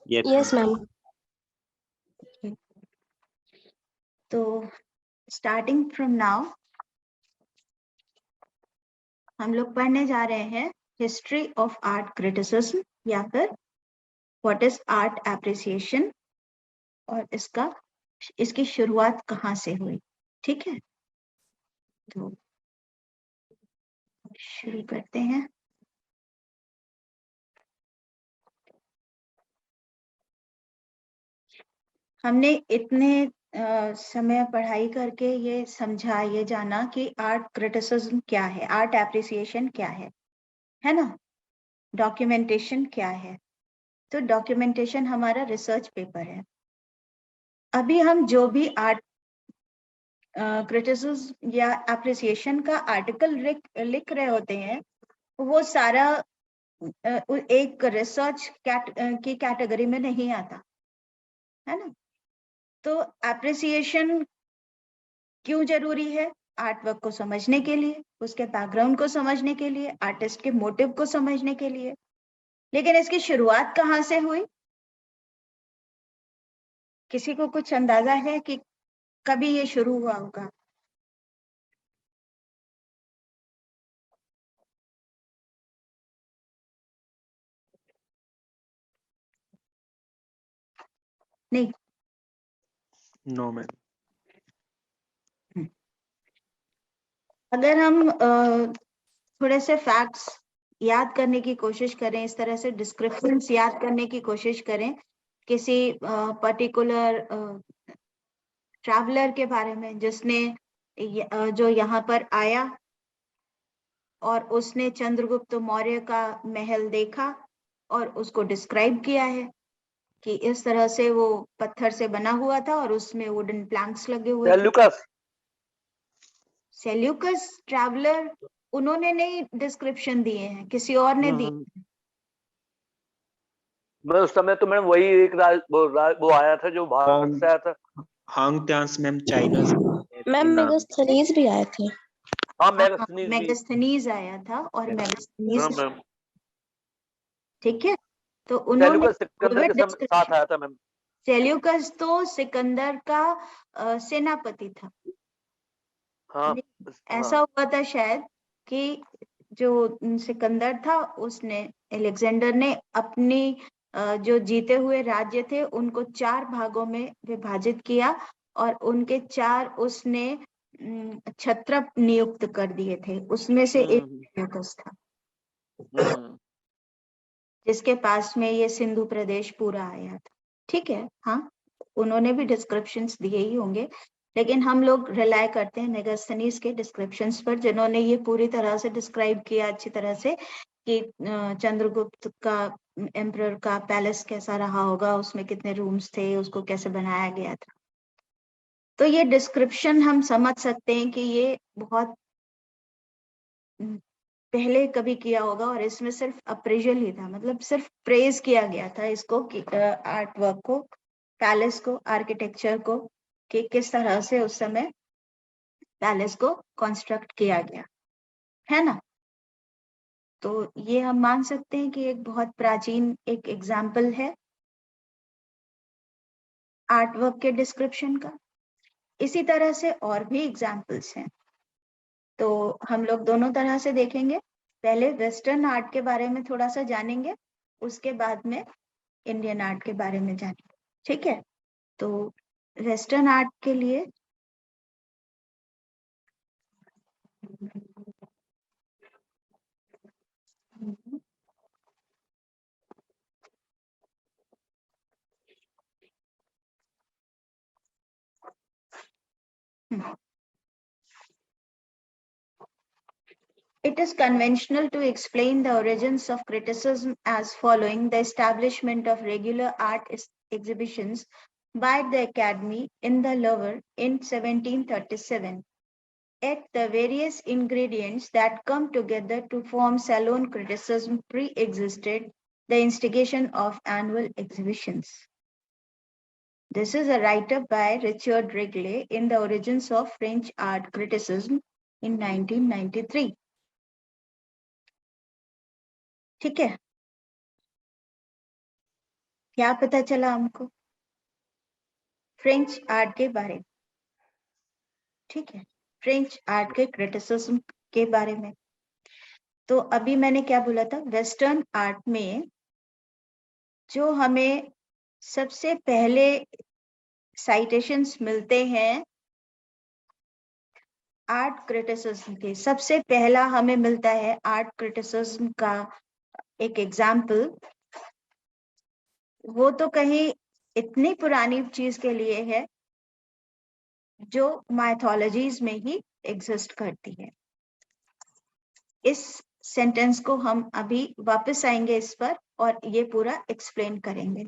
Yes, ma'am. तो starting from now हम लोग पढ़ने जा रहे हैं हिस्ट्री ऑफ आर्ट क्रिटिसिज्म या फिर व्हाट इज आर्ट एप्रिसिएशन और इसकी शुरुआत कहाँ से हुई। ठीक है, तो शुरू करते हैं। हमने इतने समय पढ़ाई करके ये समझा, ये जाना कि आर्ट क्रिटिसिज्म क्या है, आर्ट एप्रिसिएशन क्या है ना, डॉक्यूमेंटेशन क्या है। तो डॉक्यूमेंटेशन हमारा रिसर्च पेपर है। अभी हम जो भी आर्ट क्रिटिसिज्म या एप्रिसिएशन का आर्टिकल लिख रहे होते हैं वो सारा एक रिसर्च की कैटेगरी में नहीं आता है ना। तो एप्रिसिएशन क्यों जरूरी है? आर्ट वर्क को समझने के लिए, उसके बैकग्राउंड को समझने के लिए, आर्टिस्ट के मोटिव को समझने के लिए। लेकिन इसकी शुरुआत कहाँ से हुई? किसी को कुछ अंदाजा है कि कभी ये शुरू हुआ होगा? नहीं, नो मैम। अगर हम थोड़े से फैक्ट्स याद करने की कोशिश करें, इस तरह से डिस्क्रिप्शंस याद करने की कोशिश करें किसी पर्टिकुलर ट्रैवलर के बारे में जिसने जो यहाँ पर आया और उसने चंद्रगुप्त मौर्य का महल देखा और उसको डिस्क्राइब किया है कि इस तरह से वो पत्थर से बना हुआ था और उसमें वुडन प्लैंक्स लगे हुए थे। सेल्यूकस ट्रैवलर उन्होंने नहीं डिस्क्रिप्शन दिए हैं, किसी और ने दी। मैं उस समय तो मैम वही एक वो आया था जो भारत से आया था। हांग त्यांस मैम चाइना से। मैम मेगास्थनीज भी आए थे। हाँ, मेगास्थनीज आया था और मेगास्थनीज, हाँ मैम, ठीक है। तो उन्होंने सिकंदर के साथ आया था मैम। सेल्यूकस तो सिकंदर का सेनापति था। हाँ, ऐसा हुआ था शायद कि जो सिकंदर था उसने, अलेक्जेंडर ने अपनी जो जीते हुए राज्य थे उनको 4 भागों में विभाजित किया और उनके 4 उसने क्षत्रप नियुक्त कर दिए थे। उसमें से एक सेल्यूकस था जिसके पास में ये सिंधु प्रदेश पूरा आया था। ठीक है, हाँ, उन्होंने भी डिस्क्रिप्शंस दिए ही होंगे, लेकिन हम लोग रिलाय करते हैं मेगास्थनीज के डिस्क्रिप्शंस पर जिन्होंने ये पूरी तरह से डिस्क्राइब किया अच्छी तरह से कि चंद्रगुप्त का एम्परर का पैलेस कैसा रहा होगा, उसमें कितने रूम्स थे, उसको कैसे बनाया गया था। तो ये डिस्क्रिप्शन हम समझ सकते हैं कि ये बहुत पहले कभी किया होगा और इसमें सिर्फ अप्रेजल ही था, मतलब सिर्फ प्रेज किया गया था इसको कि आर्ट वर्क को, पैलेस को, आर्किटेक्चर को, कि किस तरह से उस समय पैलेस को कंस्ट्रक्ट किया गया है ना। तो ये हम मान सकते हैं कि एक बहुत प्राचीन एक एग्जाम्पल है आर्ट वर्क के डिस्क्रिप्शन का। इसी तरह से और भी एग्जाम्पल्स हैं, तो हम लोग दोनों तरह से देखेंगे। पहले वेस्टर्न आर्ट के बारे में थोड़ा सा जानेंगे, उसके बाद में इंडियन आर्ट के बारे में जानेंगे। ठीक है, तो वेस्टर्न आर्ट के लिए it is conventional to explain the origins of criticism as following: the establishment of regular art exhibitions by the Academy in the Louvre in 1737. Yet the various ingredients that come together to form salon criticism pre-existed the instigation of annual exhibitions. This is a write-up by Richard Wrigley in The Origins of French Art Criticism in 1993. ठीक है, क्या पता चला हमको French art के बारे में? ठीक है, फ्रेंच आर्ट के क्रिटिसिज्म के बारे में। तो अभी मैंने क्या बोला था, वेस्टर्न आर्ट में जो हमें सबसे पहले साइटेशंस मिलते हैं आर्ट क्रिटिसिज्म के, सबसे पहला हमें मिलता है आर्ट क्रिटिसिज्म का एक एग्जाम्पल, वो तो कहीं इतनी पुरानी चीज के लिए है जो माइथोलॉजीज में ही एग्जिस्ट करती है। इस सेंटेंस को हम अभी वापस आएंगे इस पर और ये पूरा एक्सप्लेन करेंगे।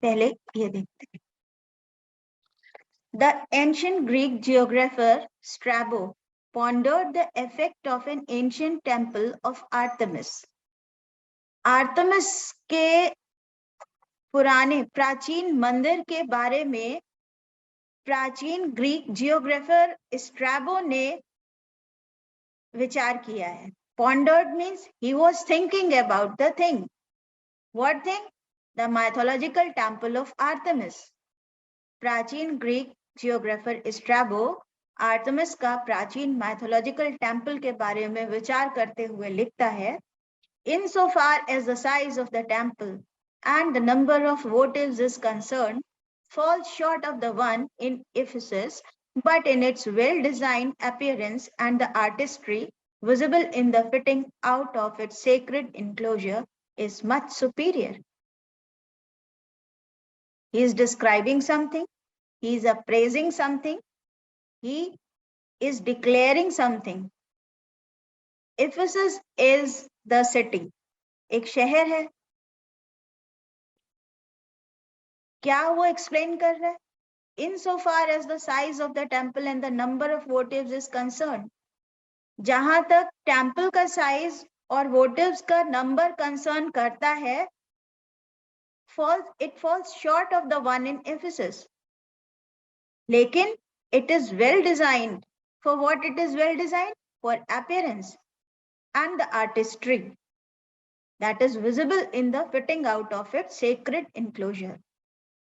पहले ये देखते हैं। The ancient Greek geographer Strabo pondered the effect of an ancient temple of Artemis. Artemis के पुराने प्राचीन मंदिर के बारे में प्राचीन ग्रीक जियोग्राफर स्ट्रैबो ने विचार किया है। Pondered means he was thinking about the thing. What thing? The mythological temple of Artemis. प्राचीन ग्रीक जियोग्राफर स्ट्रैबो आर्टेमिस का प्राचीन माइथोलॉजिकल टेम्पल के बारे में विचार करते हुए लिखता है, insofar as the size of the temple and the number of votives is concerned, falls short of the one in Ephesus, but in its well-designed appearance and the artistry visible in the fitting out of its sacred enclosure is much superior. He is describing something, he is appraising something, he is declaring something. Ephesus is the city. एक शहर है। क्या वो explain कर रहा है? Insofar as the size of the temple and the number of votives is concerned, जहां तक टेम्पल का साइज और वोटिव्स का नंबर कंसर्न करता है, it falls short of the one in Ephesus. लेकिन it is well designed. For what it is well designed? For appearance and the artistry that is visible in the fitting out of its sacred enclosure.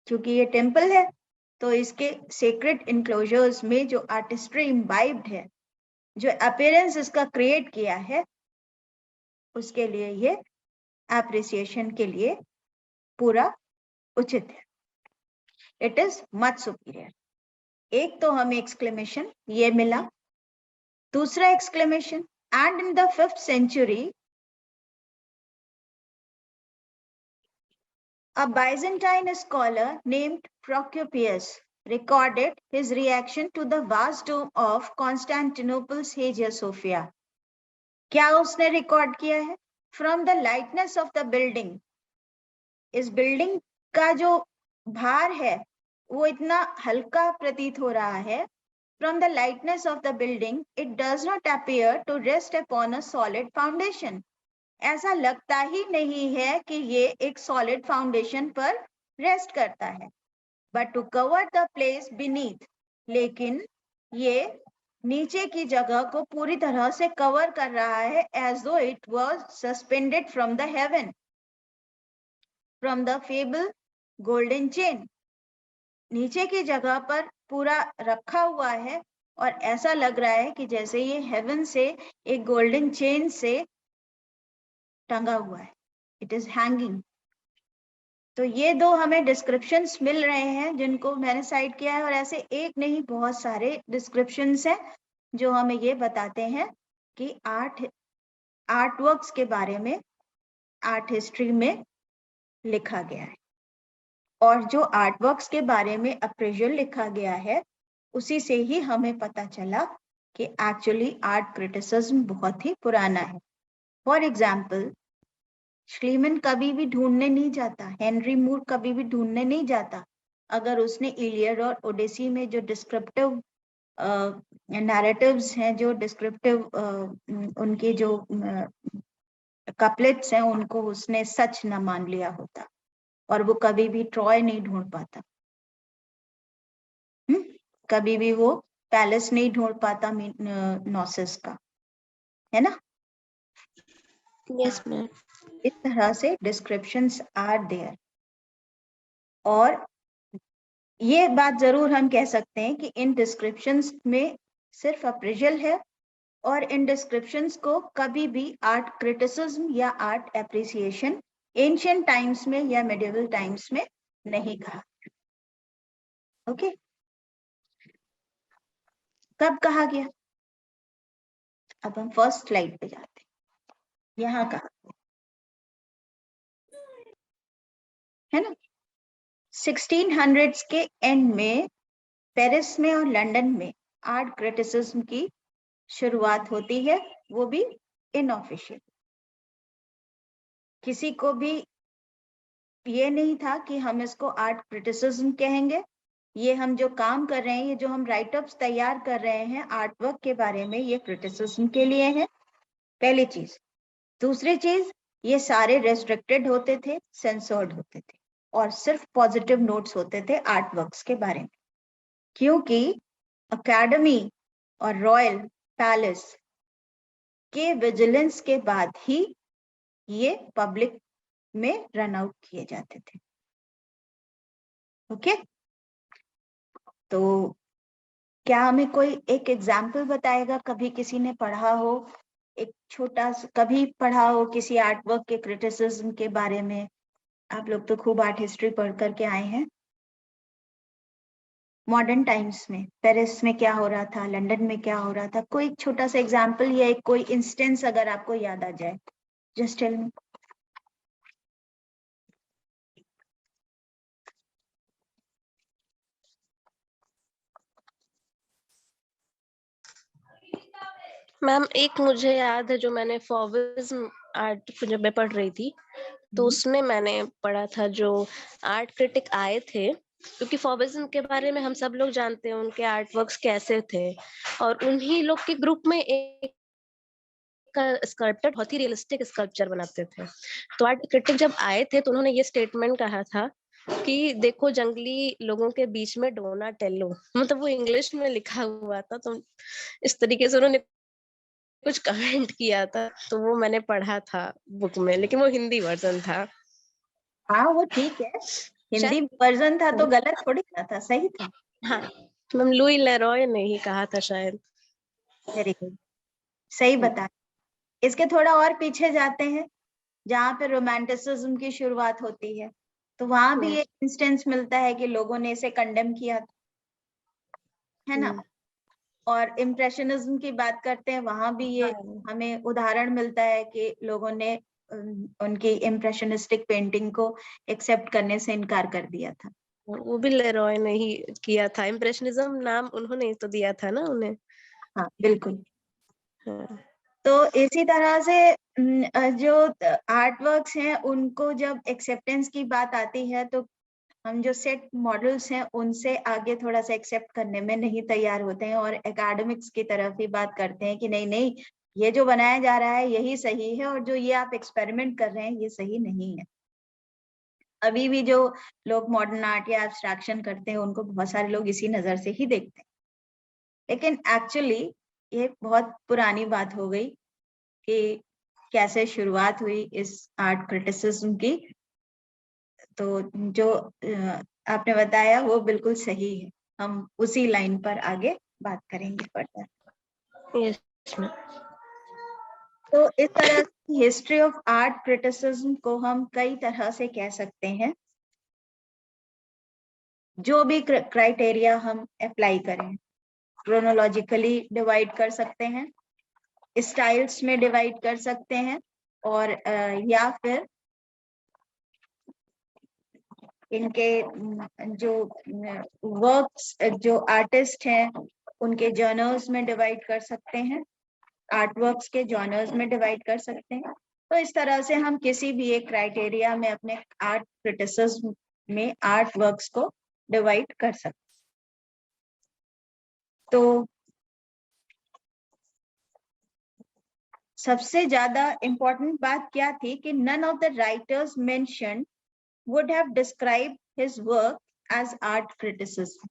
क्योंकि ये temple है तो इसके sacred enclosures में जो artistry imbibed है, जो appearance इसका क्रिएट किया है, उसके लिए ये appreciation के लिए पूरा उचित है। It is much superior. एक तो हमें exclamation ये मिला, दूसरा exclamation, and in the 5th century, a Byzantine scholar named Procopius recorded his reaction to the vast dome of Constantinople's Hagia Sophia. क्या उसने रिकॉर्ड किया है? From the lightness of the building. इस बिल्डिंग का जो भार है वो इतना हल्का प्रतीत हो रहा है। From the lightness of the building, it does not appear to rest upon a solid foundation. ऐसा लगता ही नहीं है कि ये एक सॉलिड फाउंडेशन पर रेस्ट करता है। But to cover the place beneath, लेकिन ये नीचे की जगह को पूरी तरह से कवर कर रहा है, एज दो it was suspended from the haven, from the fable golden chain. नीचे की जगह पर पूरा रखा हुआ है और ऐसा लग रहा है कि जैसे ये हेवन से एक गोल्डन चेन से टंगा हुआ है, इट इज हैंगिंग। तो ये दो हमें डिस्क्रिप्शंस मिल रहे हैं जिनको मैंने साइड किया है, और ऐसे एक नहीं बहुत सारे डिस्क्रिप्शंस हैं जो हमें ये बताते हैं कि आर्ट वर्क्स के बारे में आर्ट हिस्ट्री में लिखा गया है। और जो आर्ट वर्क्स के बारे में अप्रेजल लिखा गया है उसी से ही हमें पता चला कि एक्चुअली आर्ट क्रिटिसिज्म बहुत ही पुराना है। फॉर एग्जाम्पल, श्लीमन कभी भी ढूंढने नहीं जाता, हेनरी मूर कभी भी ढूंढने नहीं जाता अगर उसने इलियड और ओडेसी में जो डिस्क्रिप्टिव नैरेटिव्स हैं, जो डिस्क्रिप्टिव उनके जो कपलेट्स हैं, उनको उसने सच न मान लिया होता, और वो कभी भी ट्रॉय नहीं ढूंढ पाता। कभी भी वो पैलेस नहीं ढूंढ पाता नॉसेस का, है ना? Yes, ma'am. इस तरह से डिस्क्रिप्शंस आर देयर। और ये बात जरूर हम कह सकते हैं कि इन डिस्क्रिप्शंस में सिर्फ अप्रेजल है, और इन डिस्क्रिप्शंस को कभी भी आर्ट क्रिटिसिज्म या आर्ट एप्रिसिएशन एंशिएंट टाइम्स में या मेडिवल टाइम्स में नहीं कहा। ओके, कब कहा गया? अब हम फर्स्ट स्लाइड पे जाते हैं। यहाँ कहा है ना, 1600s के एंड में पेरिस में और लंदन में आर्ट क्रिटिसिज्म की शुरुआत होती है, वो भी इनऑफिशियल। किसी को भी ये नहीं था कि हम इसको आर्ट क्रिटिसिज्म कहेंगे। ये हम जो काम कर रहे हैं, ये जो हम राइटअप्स तैयार कर रहे हैं आर्ट वर्क के बारे में, ये क्रिटिसिज्म के लिए है, पहली चीज। दूसरी चीज, ये सारे रेस्ट्रिक्टेड होते थे, सेंसर्ड होते थे, और सिर्फ पॉजिटिव नोट्स होते थे आर्ट वर्क्स के बारे में, क्योंकि अकेडमी और रॉयल पैलेस के विजिलेंस के बाद ही ये पब्लिक में रन आउट किए जाते थे। ओके, तो क्या हमें कोई एक एग्जाम्पल बताएगा? कभी किसी ने पढ़ा हो, एक छोटा सा कभी पढ़ा हो किसी आर्ट वर्क के क्रिटिसिज्म के बारे में? आप लोग तो खूब आर्ट हिस्ट्री पढ़ करके आए हैं। मॉडर्न टाइम्स में पेरिस में क्या हो रहा था, लंदन में क्या हो रहा था, कोई छोटा सा एग्जाम्पल या एक कोई इंस्टेंस अगर आपको याद आ जाए, जस्ट टेल मी। मैम एक मुझे याद है, जो मैंने फॉविज्म आर्ट जब मैं पढ़ रही थी तो उसमें मैंने पढ़ा था, जो आर्ट क्रिटिक आए थे, क्योंकि फॉविज्म के बारे में हम सब लोग जानते हैं उनके आर्ट वर्क्स कैसे थे, और उन्हीं लोग के ग्रुप में एक स्कल्पचर, बहुत ही रियलिस्टिक स्कल्पचर बनाते थे। तो आर्ट क्रिटिक जब आए थे तो उन्होंने ये स्टेटमेंट कहा था कि देखो जंगली लोगों के बीच में डोनाटेलो, मतलब वो इंग्लिश में लिखा हुआ था, तो इस तरीके से उन्होंने कुछ कमेंट किया था, तो वो मैंने पढ़ा था बुक में, लेकिन वो हिंदी वर्जन था। हाँ वो ठीक है, हिंदी शायद वर्जन था तो गलत थोड़ी ना था, सही था। हाँ, मैम लुई लेरॉय ने ही कहा था शायद। वेरी गुड, सही बता। इसके थोड़ा और पीछे जाते हैं, जहाँ पे रोमांटिसिज्म की शुरुआत होती है, तो वहां भी एक इंस्टेंस मिलता है कि लोगों ने इसे कंडेम किया था, है ना। और इम्प्रेशनिज्म की बात करते हैं, वहां भी ये हमें उदाहरण मिलता है कि लोगों ने उनकी इम्प्रेशनिस्टिक पेंटिंग को एक्सेप्ट करने से इनकार कर दिया था। वो भी लेरॉय ने ही किया था, इम्प्रेशनिज्म नाम उन्होंने ही तो दिया था ना उन्हें। हाँ बिल्कुल। हाँ। तो इसी तरह से जो आर्ट वर्क्स हैं उनको जब एक्सेप्टेंस की बात आती है, तो हम जो सेट मॉडल्स हैं उनसे आगे थोड़ा सा एक्सेप्ट करने में नहीं तैयार होते हैं, और एकेडमिक्स की तरफ ही बात करते हैं कि नहीं नहीं, ये जो बनाया जा रहा है यही सही है, और जो ये आप एक्सपेरिमेंट कर रहे हैं ये सही नहीं है। अभी भी जो लोग मॉडर्न आर्ट या एब्स्ट्रैक्शन करते हैं उनको बहुत सारे लोग इसी नजर से ही देखते हैं, लेकिन एक्चुअली ये बहुत पुरानी बात हो गई कि कैसे शुरुआत हुई इस आर्ट क्रिटिसिज्म की। तो जो आपने बताया वो बिल्कुल सही है, हम उसी लाइन पर आगे बात करेंगे फर्दर। Yes ma'am. तो इस तरह की हिस्ट्री ऑफ आर्ट क्रिटिसिज्म को हम कई तरह से कह सकते हैं। जो भी क्राइटेरिया हम अप्लाई करें, क्रोनोलॉजिकली डिवाइड कर सकते हैं, स्टाइल्स में डिवाइड कर सकते हैं, और या फिर इनके जो वर्क्स, जो आर्टिस्ट हैं उनके जर्नल्स में डिवाइड कर सकते हैं, आर्ट वर्क्स के जर्नल्स में डिवाइड कर सकते हैं। तो इस तरह से हम किसी भी एक क्राइटेरिया में अपने आर्ट क्रिटिसिज्म में आर्ट वर्क्स को डिवाइड कर सकते हैं। तो सबसे ज्यादा इंपॉर्टेंट बात क्या थी कि none of the writers mentioned would have described his work as art criticism.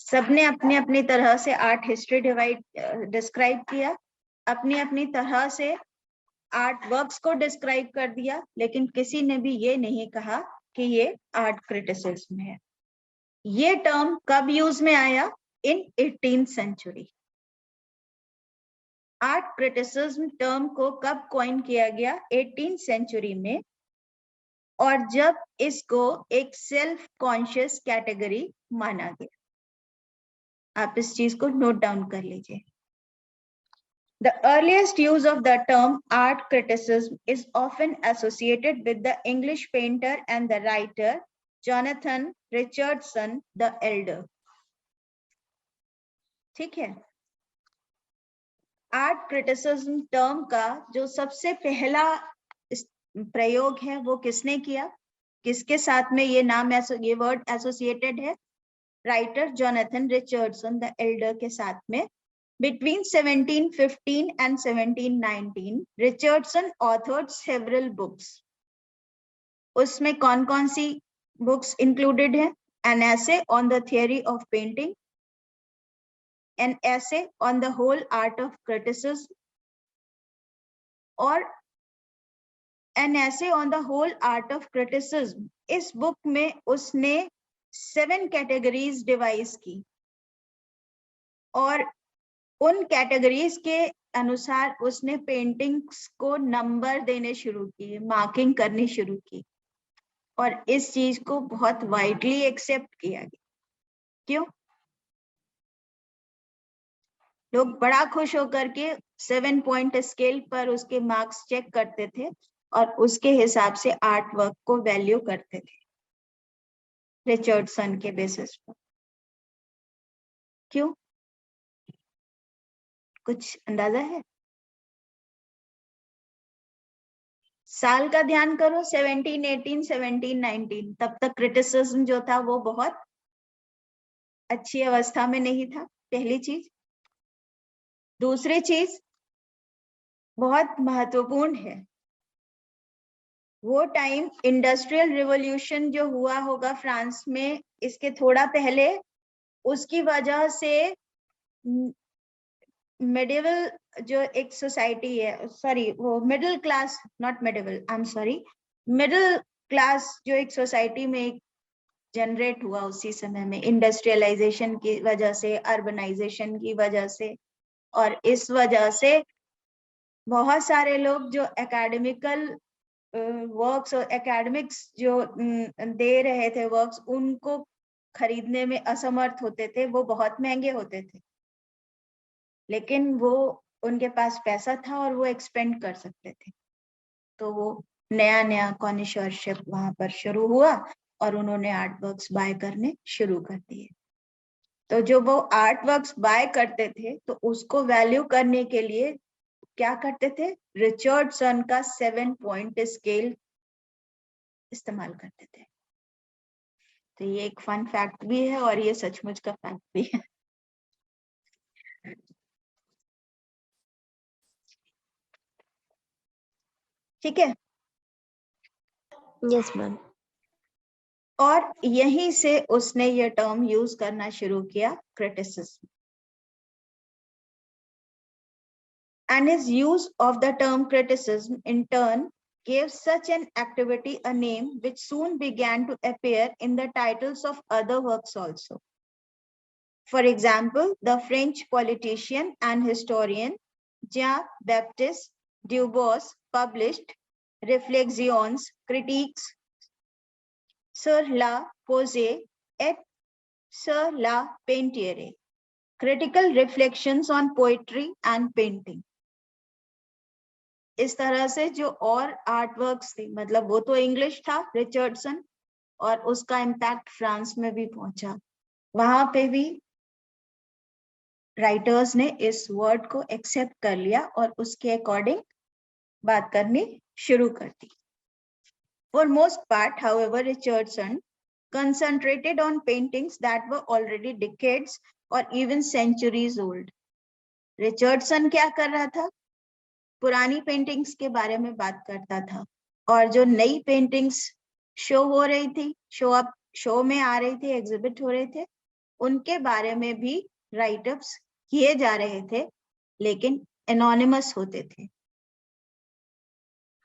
सबने अपनी अपनी तरह से आर्ट हिस्ट्री डिस्क्राइब किया, अपनी अपनी तरह से आर्ट वर्क्स को डिस्क्राइब कर दिया, लेकिन किसी ने भी ये नहीं कहा कि ये आर्ट क्रिटिसिज्म है। ये टर्म कब यूज में आया? In 18th century. Art criticism term को कब कॉइन किया गया? 18th सेंचुरी में, और जब इसको एक सेल्फ कॉन्शियस कैटेगरी माना गया। आप इस चीज को नोट डाउन कर लीजिए। The earliest use of the term art criticism is often associated with the English painter and the writer Jonathan Richardson the Elder. ठीक है। आर्ट क्रिटिसिज्म टर्म का जो सबसे पहला प्रयोग है वो किसने किया? किसके साथ में ये नाम ये वर्ड एसोसिएटेड है? Writer Jonathan Richardson the Elder के साथ में। Between 1715 and 1719, Richardson authored several books. उसमें कौन कौन सी बुक्स इंक्लूडेड है? An essay on the theory of painting, an essay on the whole art of criticism, और an essay on the whole art of criticism. इस book में उसने 7 categories device की, और उन कैटेगरीज के अनुसार उसने पेंटिंग्स को नंबर देने शुरू किए, मार्किंग करनी शुरू की, और इस चीज को बहुत वाइडली एक्सेप्ट किया गया। क्यों? लोग बड़ा खुश होकर के 7 पॉइंट स्केल पर उसके मार्क्स चेक करते थे और उसके हिसाब से आर्ट वर्क को वैल्यू करते थे रिचर्डसन के बेसिस पर। क्यों? कुछ अंदाजा है? साल का ध्यान करो, 1718, 1719, तब तक क्रिटिसिज्म जो था वो बहुत अच्छी अवस्था में नहीं था, पहली चीज। दूसरी चीज बहुत महत्वपूर्ण है, वो टाइम इंडस्ट्रियल रिवॉल्यूशन जो हुआ होगा फ्रांस में, इसके थोड़ा पहले, उसकी वजह से मेडिवल जो एक सोसाइटी है, सॉरी वो middle class, not medieval, I am sorry, middle class जो एक सोसाइटी में जनरेट हुआ उसी समय में, इंडस्ट्रियलाइजेशन की वजह से, अर्बनाइजेशन की वजह से, और इस वजह से बहुत सारे लोग जो एकेडमिकल वर्क्स और एकेडमिक्स जो दे रहे थे वर्क्स, उनको खरीदने में असमर्थ होते थे, वो बहुत महंगे होते थे, लेकिन वो उनके पास पैसा था और वो एक्सपेंड कर सकते थे, तो वो नया नया कॉनिशरशिप वहां पर शुरू हुआ और उन्होंने आर्ट वर्क्स बाय करने शुरू कर दिए। तो जो वो आर्ट वर्क्स बाय करते थे तो उसको वैल्यू करने के लिए क्या करते थे? रिचर्डसन का 7 पॉइंट स्केल इस्तेमाल करते थे। तो ये एक फन फैक्ट भी है और ये सचमुच का फैक्ट भी है। ठीक है। Yes ma'am. और यहीं से उसने ये टर्म यूज करना शुरू किया, criticism. And his use of the term criticism in turn gave such an activity a name which soon began to appear in the titles of other works also. For example, the French politician and historian Jean-Baptiste Dubois published Réflexions critiques sur la poésie et sur la peinture, critical reflections on poetry and painting. इस तरह से जो और art works थे, मतलब वो तो English था रिचर्डसन, और उसका इम्पैक्ट फ्रांस में भी पहुंचा, वहां पे भी राइटर्स ने इस वर्ड को एक्सेप्ट कर लिया और उसके अकॉर्डिंग बात करनी शुरू कर दी। For most part, however, Richardson concentrated on paintings that were already decades or even centuries old. Richardson क्या कर रहा था? पुरानी पेंटिंग्स के बारे में बात करता था, और जो नई पेंटिंग्स शो हो रही थी, शो में आ रही थी, एग्जिबिट हो रहे थे, उनके बारे में भी राइटअप्स किए जा रहे थे, लेकिन एनोनिमस होते थे।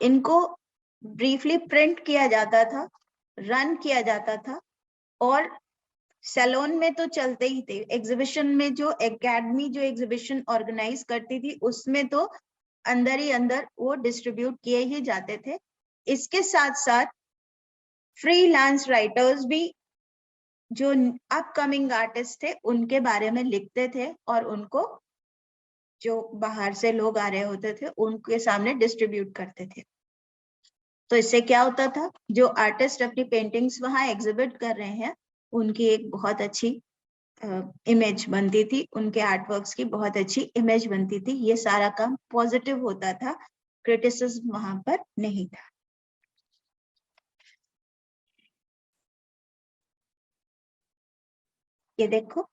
इनको ब्रीफली प्रिंट किया जाता था, रन किया जाता था, और सैलून में तो चलते ही थे, एग्जीबिशन में जो एकेडमी जो एग्जीबिशन ऑर्गेनाइज करती थी उसमें तो अंदर ही अंदर वो डिस्ट्रीब्यूट किए ही जाते थे। इसके साथ साथ फ्रीलांस राइटर्स भी जो अपकमिंग आर्टिस्ट थे उनके बारे में लिखते थे और उनको जो बाहर से लोग आ रहे होते थे उनके सामने डिस्ट्रीब्यूट करते थे। तो इससे क्या होता था, जो आर्टिस्ट अपनी पेंटिंग्स वहां एग्जिबिट कर रहे हैं उनकी एक बहुत अच्छी इमेज बनती थी, उनके आर्टवर्क्स की बहुत अच्छी इमेज बनती थी। ये सारा काम पॉजिटिव होता था, क्रिटिसिज्म वहां पर नहीं था। ये देखो,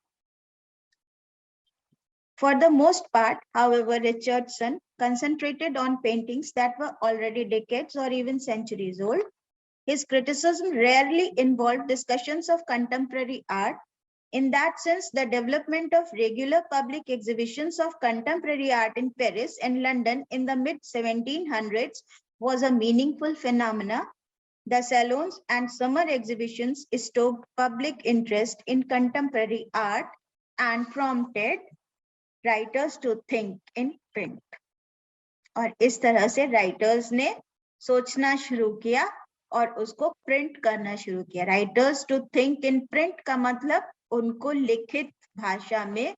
for the most part, however, Richardson concentrated on paintings that were already decades or even centuries old. His criticism rarely involved discussions of contemporary art. In that sense, the development of regular public exhibitions of contemporary art in Paris and London in the mid-1700s was a meaningful phenomena. The salons and summer exhibitions stoked public interest in contemporary art and prompted writers to think in print. और इस तरह से writers ने सोचना शुरू किया और उसको प्रिंट करना शुरू किया। Writers to think in print का मतलब उनको लिखित भाषा में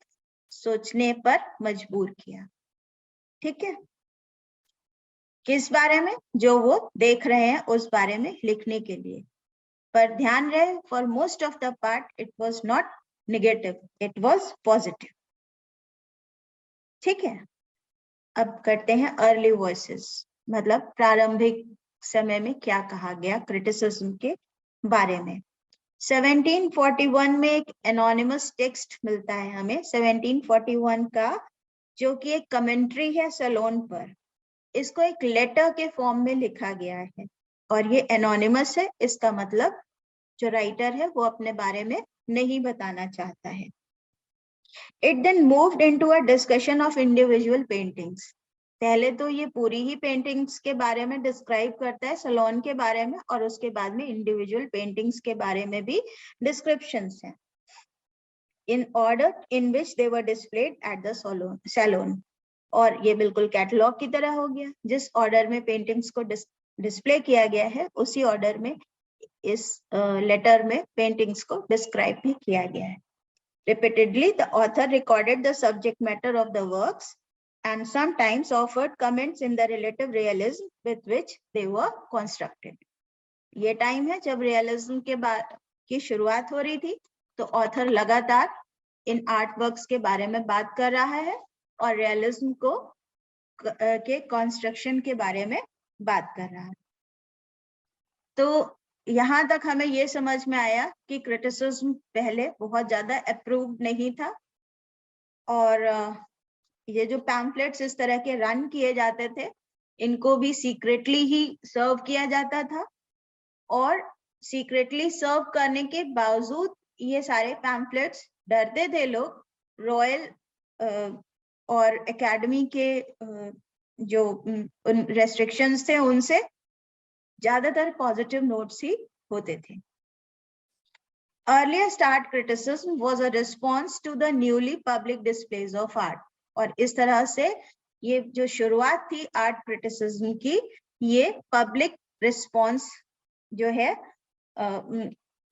सोचने पर मजबूर किया। ठीक है, किस बारे में? जो वो देख रहे हैं उस बारे में लिखने के लिए। पर ध्यान रहे, for most of the part it was not negative, it was positive. ठीक है, अब करते हैं अर्ली वॉइसेस, मतलब प्रारंभिक समय में क्या कहा गया क्रिटिसिज्म के बारे में। 1741 में एक एनोनिमस टेक्स्ट मिलता है हमें 1741 का, जो कि एक कमेंट्री है सैलून पर। इसको एक लेटर के फॉर्म में लिखा गया है और ये एनोनिमस है। इसका मतलब जो राइटर है वो अपने बारे में नहीं बताना चाहता है। It then moved into a discussion of individual paintings. पहले तो ये पूरी ही पेंटिंग्स के बारे में डिस्क्राइब करता है, सैलून के बारे में, और उसके बाद में इंडिविजुअल पेंटिंग्स के बारे में भी डिस्क्रिप्शंस हैं, in order in which they were displayed at the salon. और ये बिल्कुल कैटलॉग की तरह हो गया, जिस ऑर्डर में पेंटिंग्स को डिस्प्ले किया गया है उसी ऑर्डर में इस लेटर में पेंटिंग्स को डिस्क्राइब भी किया गया है। Repeatedly, the author recorded the subject matter of the works and sometimes offered comments in the relative realism with which they were constructed. ये टाइम है जब रियलिज्म के बाद की शुरुआत हो रही थी, तो ऑथर लगातार इन आर्ट वर्क्स के बारे में बात कर रहा है और रियलिज्म को के कंस्ट्रक्शन के बारे में बात कर रहा है। तो यहाँ तक हमें ये समझ में आया कि क्रिटिसिज्म पहले बहुत ज्यादा अप्रूव्ड नहीं था, और ये जो पैम्फलेट्स इस तरह के रन किए जाते थे इनको भी सीक्रेटली ही सर्व किया जाता था, और सीक्रेटली सर्व करने के बावजूद ये सारे पैम्फलेट्स, डरते थे लोग, रॉयल और एकेडमी के जो रेस्ट्रिक्शंस थे उनसे ज्यादातर पॉजिटिव नोट्स ही होते थे। Earliest art criticism was a response to the newly public displays of art. और इस तरह से ये जो शुरुआत थी आर्ट क्रिटिसिज्म की, ये पब्लिक रिस्पॉन्स जो है,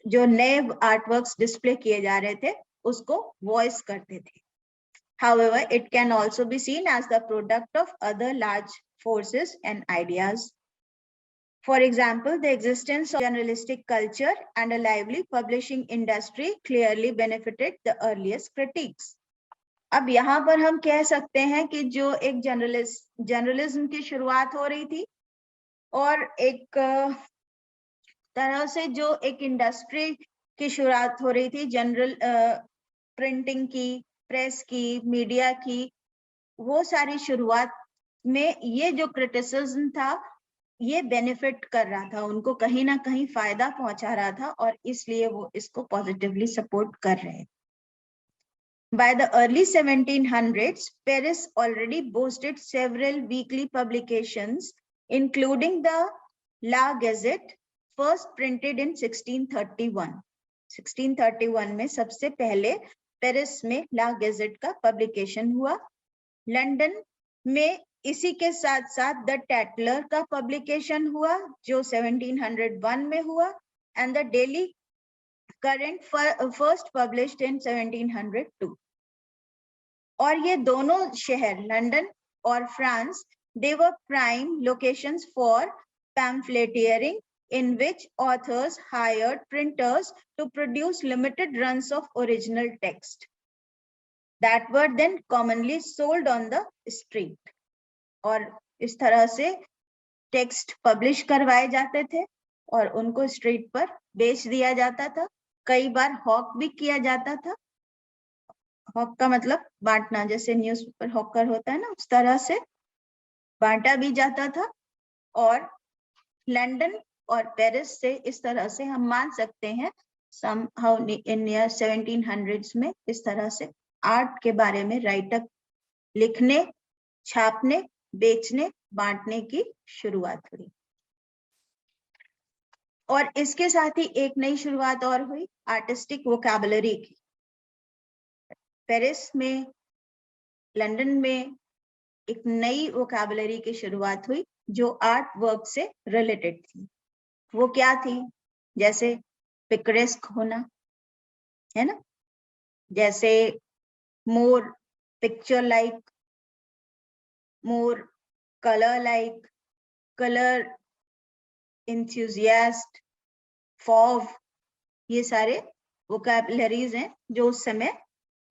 जो नए आर्टवर्क्स डिस्प्ले किए जा रहे थे उसको वॉइस करते थे। However, it can also be seen as the product of other large forces and ideas. For example, the existence of journalistic culture and a lively publishing industry clearly benefited the earliest critiques. अब यहाँ पर हम कह सकते हैं कि जो एक जर्नलिज्म की शुरुआत हो रही थी और एक तरह से जो एक इंडस्ट्री की शुरुआत हो रही थी, जनरल प्रिंटिंग की, प्रेस की, मीडिया की, वो सारी शुरुआत में ये जो क्रिटिसिज्म था ये बेनिफिट कर रहा था, उनको कहीं ना कहीं फायदा पहुंचा रहा था और इसलिए वो इसको पॉजिटिवली सपोर्ट कर रहे। By the early 1700s, Paris already boasted several weekly publications, including the La Gazette, first printed in 1631. 1631 में सबसे पहले पेरिस में ला गेजेट का पब्लिकेशन हुआ. लंदन में इसी के साथ साथ द टैटलर का पब्लिकेशन हुआ जो 1701 में हुआ, and the daily current first published in 1702. और ये दोनों शहर लंदन और France, they were prime locations for pamphleteering, in which authors hired printers to produce limited runs of original text that were then commonly sold on the street. और इस तरह से text publish करवाए जाते थे और उनको स्ट्रीट पर बेच दिया जाता था. कई बार हॉक भी किया जाता था. हॉक का मतलब बांटना, जैसे न्यूज़पेपर हॉकर होता है ना, उस तरह से बांटा भी जाता था. और लंदन और पेरिस से इस तरह से हम मान सकते हैं somehow in year 1700s में इस तरह से आर्ट के बारे में राइटअप लिखने, छापने, बेचने, बांटने की शुरुआत हुई. और इसके साथ ही एक नई शुरुआत और हुई, आर्टिस्टिक वोकैबुलरी की. पेरिस में, लंदन में एक नई वोकैबुलरी की शुरुआत हुई जो आर्ट वर्क से रिलेटेड थी. वो क्या थी? जैसे पिक्चरेस्क होना, है ना, जैसे more picture like, more colour like, colour enthusiast, fauve, ये सारे वोकैबुलरीज हैं जो उस समय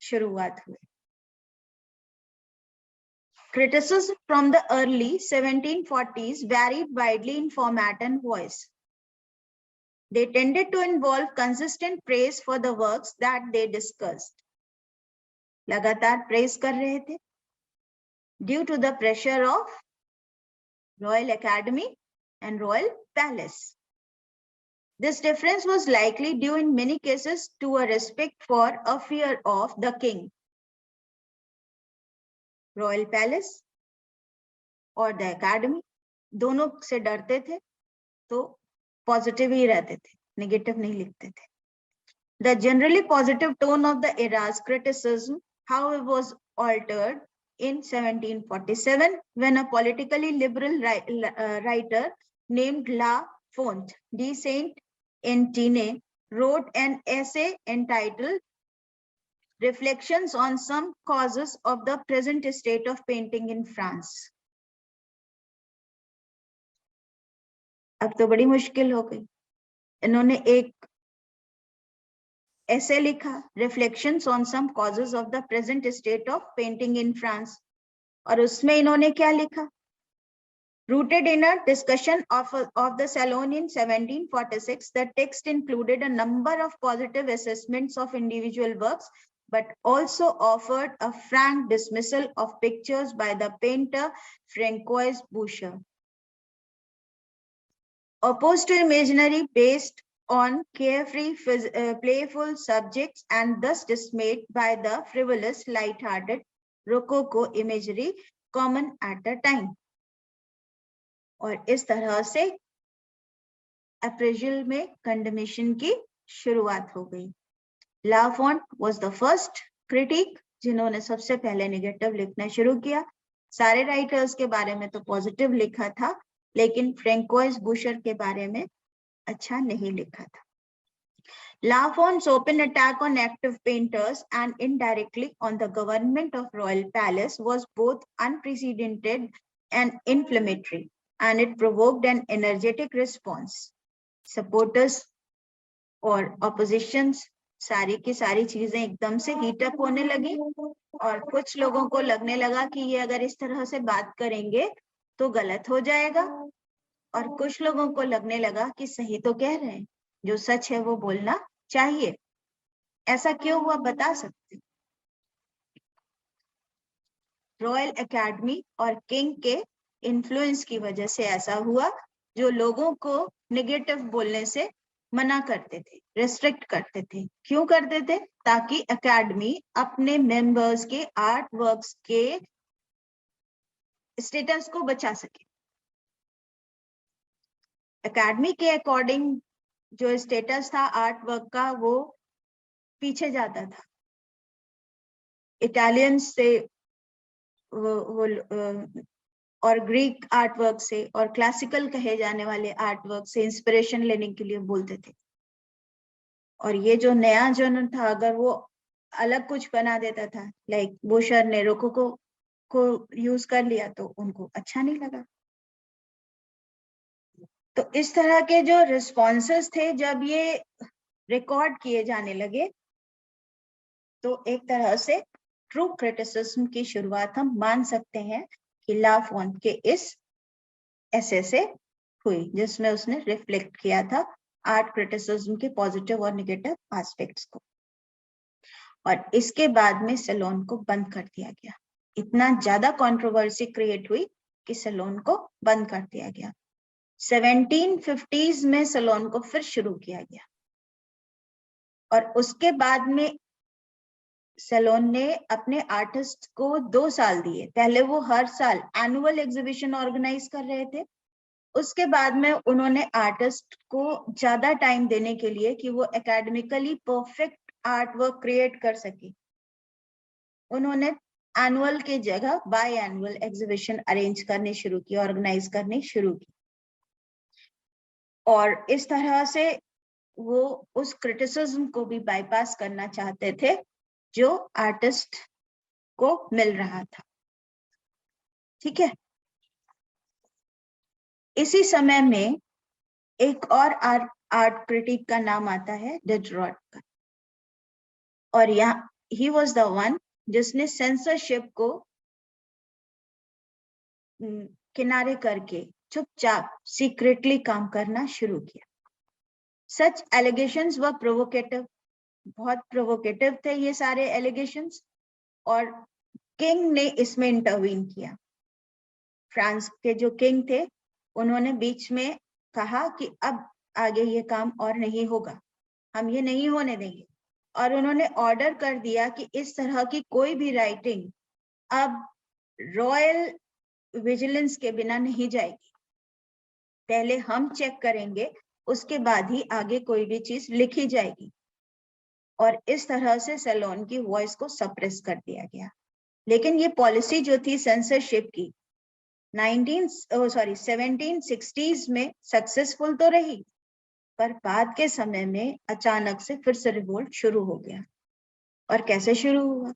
शुरुआत हुई. Criticism from the early 1740s varied widely in format and voice. They tended to involve consistent praise for the works that they discussed. लगातार praise कर रहे थे due to the pressure of Royal Academy and Royal Palace. This difference was likely due in many cases to a respect for a fear of the king. Royal Palace और the Academy दोनों से डरते थे, तो positive ही रहते थे, negative नहीं लिखते थे. The generally positive tone of the era's criticism, however, was altered in 1747 when a politically liberal writer named La Font de Saint-Etienne wrote an essay entitled Reflections on some causes of the present state of painting in France. अब तो बड़ी मुश्किल हो गई. इन्होंने एक ऐसे लिखा, Reflections on some causes of the present state of painting in France, और उसमें इन्होंने क्या लिखा? Rooted in a discussion of the Salon in 1746, the text included a number of positive assessments of individual works, but also offered a frank dismissal of pictures by the painter Francois Boucher. Opposed to imaginary based on carefree, playful subjects, and thus dismayed by the frivolous, light-hearted Rococo imagery common at the time. और इस तरह से अप्रैल में कंडेमेशन की शुरुआत हो गई. ला font was the first critic जिन्होंने सबसे पहले नेगेटिव लिखना शुरू किया. सारे राइटर्स के बारे में तो पॉजिटिव लिखा था, लेकिन फ्रैंकोइस बूशर के बारे में अच्छा नहीं लिखा था. La Font's open attack on active painters and indirectly on the government of Royal Palace was both unprecedented and inflammatory, and it provoked an energetic response. Supporters और oppositions, सारी की सारी चीजें एकदम से हीट अप होने लगी, और कुछ लोगों को लगने लगा कि ये अगर इस तरह से बात करेंगे तो गलत हो जाएगा, और कुछ लोगों को लगने लगा कि सही तो कह रहे हैं, जो सच है वो बोलना चाहिए. ऐसा क्यों हुआ बता सकते? रॉयल एकेडमी और किंग के इन्फ्लुएंस की वजह से ऐसा हुआ, जो लोगों को नेगेटिव बोलने से मना करते थे, रेस्ट्रिक्ट करते थे. क्यों करते थे? ताकि एकेडमी अपने मेंबर्स के आर्ट वर्क्स के स्टेटस को बचा सके. एकेडमी के अकॉर्डिंग जो स्टेटस था आर्ट वर्क का वो पीछे जाता था। इटालियन से और ग्रीक आर्ट वर्क से और क्लासिकल कहे जाने वाले आर्ट वर्क से इंस्पिरेशन लेने के लिए बोलते थे। और ये जो नया जर्नल था अगर वो अलग कुछ बना देता था, लाइक बोशर ने रोकोको को यूज कर लिया तो उनको अच्छा नहीं लगा। तो इस तरह के जो रिस्पॉन्सेस थे जब ये रिकॉर्ड किए जाने लगे तो एक तरह से ट्रू क्रिटिसिज्म की शुरुआत हम मान सकते हैं कि ला फोंट के इस ऐसे से हुई, जिसमें उसने रिफ्लेक्ट किया था आर्ट क्रिटिसिज्म के पॉजिटिव और नेगेटिव एस्पेक्ट्स को। और इसके बाद में सैलून को बंद कर दिया गया। इतना ज्यादा कंट्रोवर्सी क्रिएट हुई कि सैलून को बंद कर दिया गया। 1750s में सैलून को फिर शुरू किया गया और उसके बाद में सैलून ने अपने आर्टिस्ट को 2 साल दिए। पहले वो हर साल एनुअल एग्जीबिशन ऑर्गेनाइज कर रहे थे, उसके बाद में उन्होंने आर्टिस्ट को ज्यादा टाइम देने के लिए कि वो academically perfect art work create कर सके, उन्होंने एनुअल की जगह बाय एनुअल एग्जीबिशन अरेंज करने शुरू की, ऑर्गेनाइज करनी शुरू की। और इस तरह से वो उस क्रिटिसिज्म को भी बाईपास करना चाहते थे जो आर्टिस्ट को मिल रहा था। ठीक है, इसी समय में एक और आर्ट क्रिटिक का नाम आता है डिडरॉट का, और यहाँ ही वॉज द वन जिसने सेंसरशिप को किनारे करके चुपचाप सीक्रेटली काम करना शुरू किया। सच एलिगेशंस व प्रोवोकेटिव, बहुत प्रोवोकेटिव थे ये सारे एलिगेशंस, और किंग ने इसमें इंटरवीन किया। फ्रांस के जो किंग थे उन्होंने बीच में कहा कि अब आगे ये काम और नहीं होगा, हम ये नहीं होने देंगे, और उन्होंने ऑर्डर कर दिया कि इस तरह की कोई भी राइटिंग अब रॉयल विजिलेंस के बिना नहीं जाएगी, पहले हम चेक करेंगे उसके बाद ही आगे कोई भी चीज लिखी जाएगी। और इस तरह से सैलून की वॉइस को सप्रेस कर दिया गया। लेकिन ये पॉलिसी जो थी सेंसरशिप की 1760s में सक्सेसफुल तो रही, पर बाद के समय में अचानक से फिर से रिवोल्ट शुरू हो गया। और कैसे शुरू हुआ?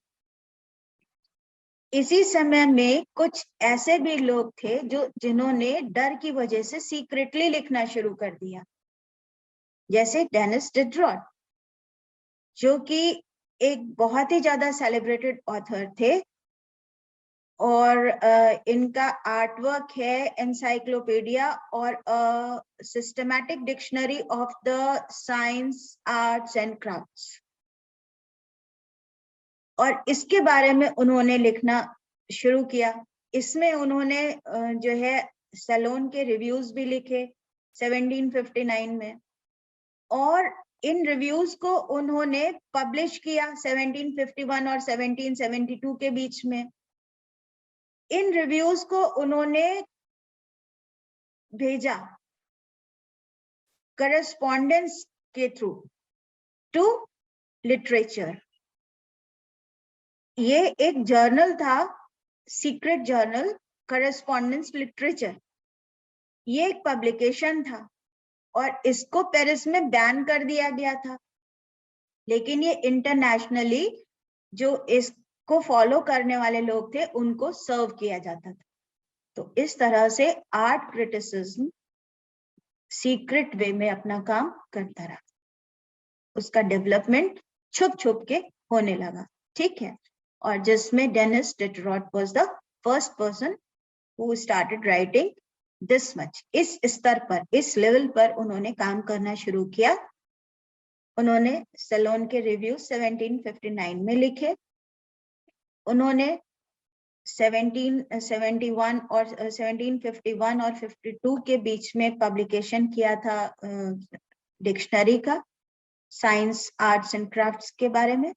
इसी समय में कुछ ऐसे भी लोग थे जिन्होंने डर की वजह से सीक्रेटली लिखना शुरू कर दिया, जैसे डेनिस डिडरॉट, जो कि एक बहुत ही ज्यादा सेलिब्रेटेड ऑथर थे, और इनका आर्टवर्क है एनसाइक्लोपीडिया और systematic dictionary of the science arts and crafts. और इसके बारे में उन्होंने लिखना शुरू किया। इसमें उन्होंने जो है सैलून के रिव्यूज भी लिखे 1759 में, और इन रिव्यूज को उन्होंने पब्लिश किया 1751 और 1772 के बीच में। इन रिव्यूज को उन्होंने भेजा करस्पॉन्डेंस के थ्रू टू लिटरेचर। ये एक जर्नल था, सीक्रेट जर्नल करस्पॉन्डेंस लिटरेचर, ये एक पब्लिकेशन था और इसको पेरिस में बैन कर दिया गया था। लेकिन ये इंटरनेशनली जो इसको फॉलो करने वाले लोग थे उनको सर्व किया जाता था। तो इस तरह से आर्ट क्रिटिसिज्म सीक्रेट वे में अपना काम करता रहा, उसका डेवलपमेंट छुप छुप के होने लगा। ठीक है, और जिसमें Denis Diderot was the first person who started writing this much. इस स्तर पर, इस लेवल पर उन्होंने काम करना शुरू किया। उन्होंने सैलून के रिव्यू 1759 में लिखे। उन्होंने 1771 और 1751 और 52 के बीच में पब्लिकेशन किया था डिक्शनरी का, साइंस आर्ट्स एंड क्राफ्ट्स के बारे में।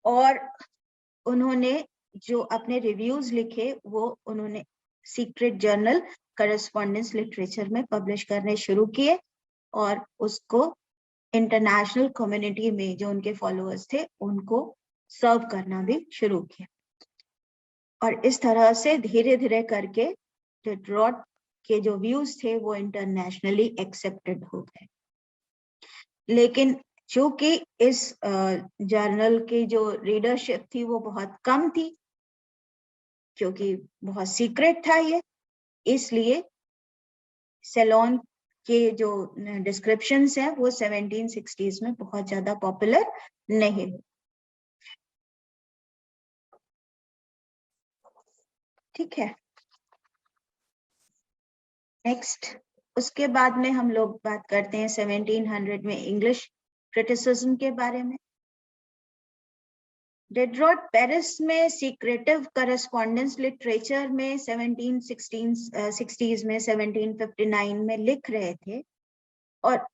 और उन्होंने जो अपने रिव्यूज लिखे वो उन्होंने सीक्रेट जर्नल करस्पॉन्डेंस लिटरेचर में पब्लिश करने शुरू किए और उसको इंटरनेशनल कम्युनिटी में जो उनके फॉलोअर्स थे उनको सर्व करना भी शुरू किया। और इस तरह से धीरे धीरे करके डिड्रॉट के जो व्यूज थे वो इंटरनेशनली एक्सेप्टेड हो गए। लेकिन चूंकि इस जर्नल की जो रीडरशिप थी वो बहुत कम थी, क्योंकि बहुत सीक्रेट था ये, इसलिए सेलोन के जो डिस्क्रिप्शंस हैं वो 1760s में बहुत ज्यादा पॉपुलर नहीं हुए। ठीक है, नेक्स्ट उसके बाद में हम लोग बात करते हैं 1700 में इंग्लिश क्रिटिसिज्म के बारे में। डिड्रॉट पेरिस में सीक्रेटिव करस्पॉन्डेंस लिटरेचर में 1760s में 1759 में लिख रहे थे, और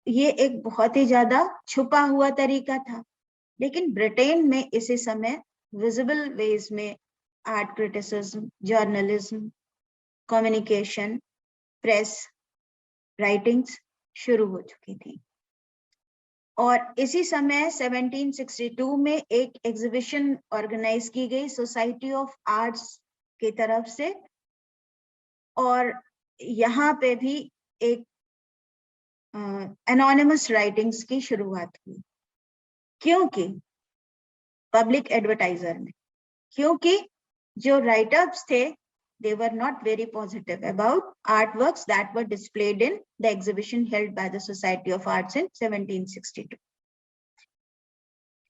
ये एक बहुत ही ज्यादा छुपा हुआ तरीका था। लेकिन ब्रिटेन में इसी समय विजिबल वेज में art criticism, journalism, communication, press writings शुरू हो चुकी थी। और इसी समय 1762 में एक एग्जीबिशन ऑर्गेनाइज की गई सोसाइटी ऑफ आर्ट्स की तरफ से, और यहाँ पे भी एक एनोनिमस राइटिंग्स की शुरुआत हुई। क्योंकि पब्लिक एडवर्टाइजर में, क्योंकि जो राइटअप्स थे they were not very positive about artworks that were displayed in the exhibition held by the Society of Arts in 1762.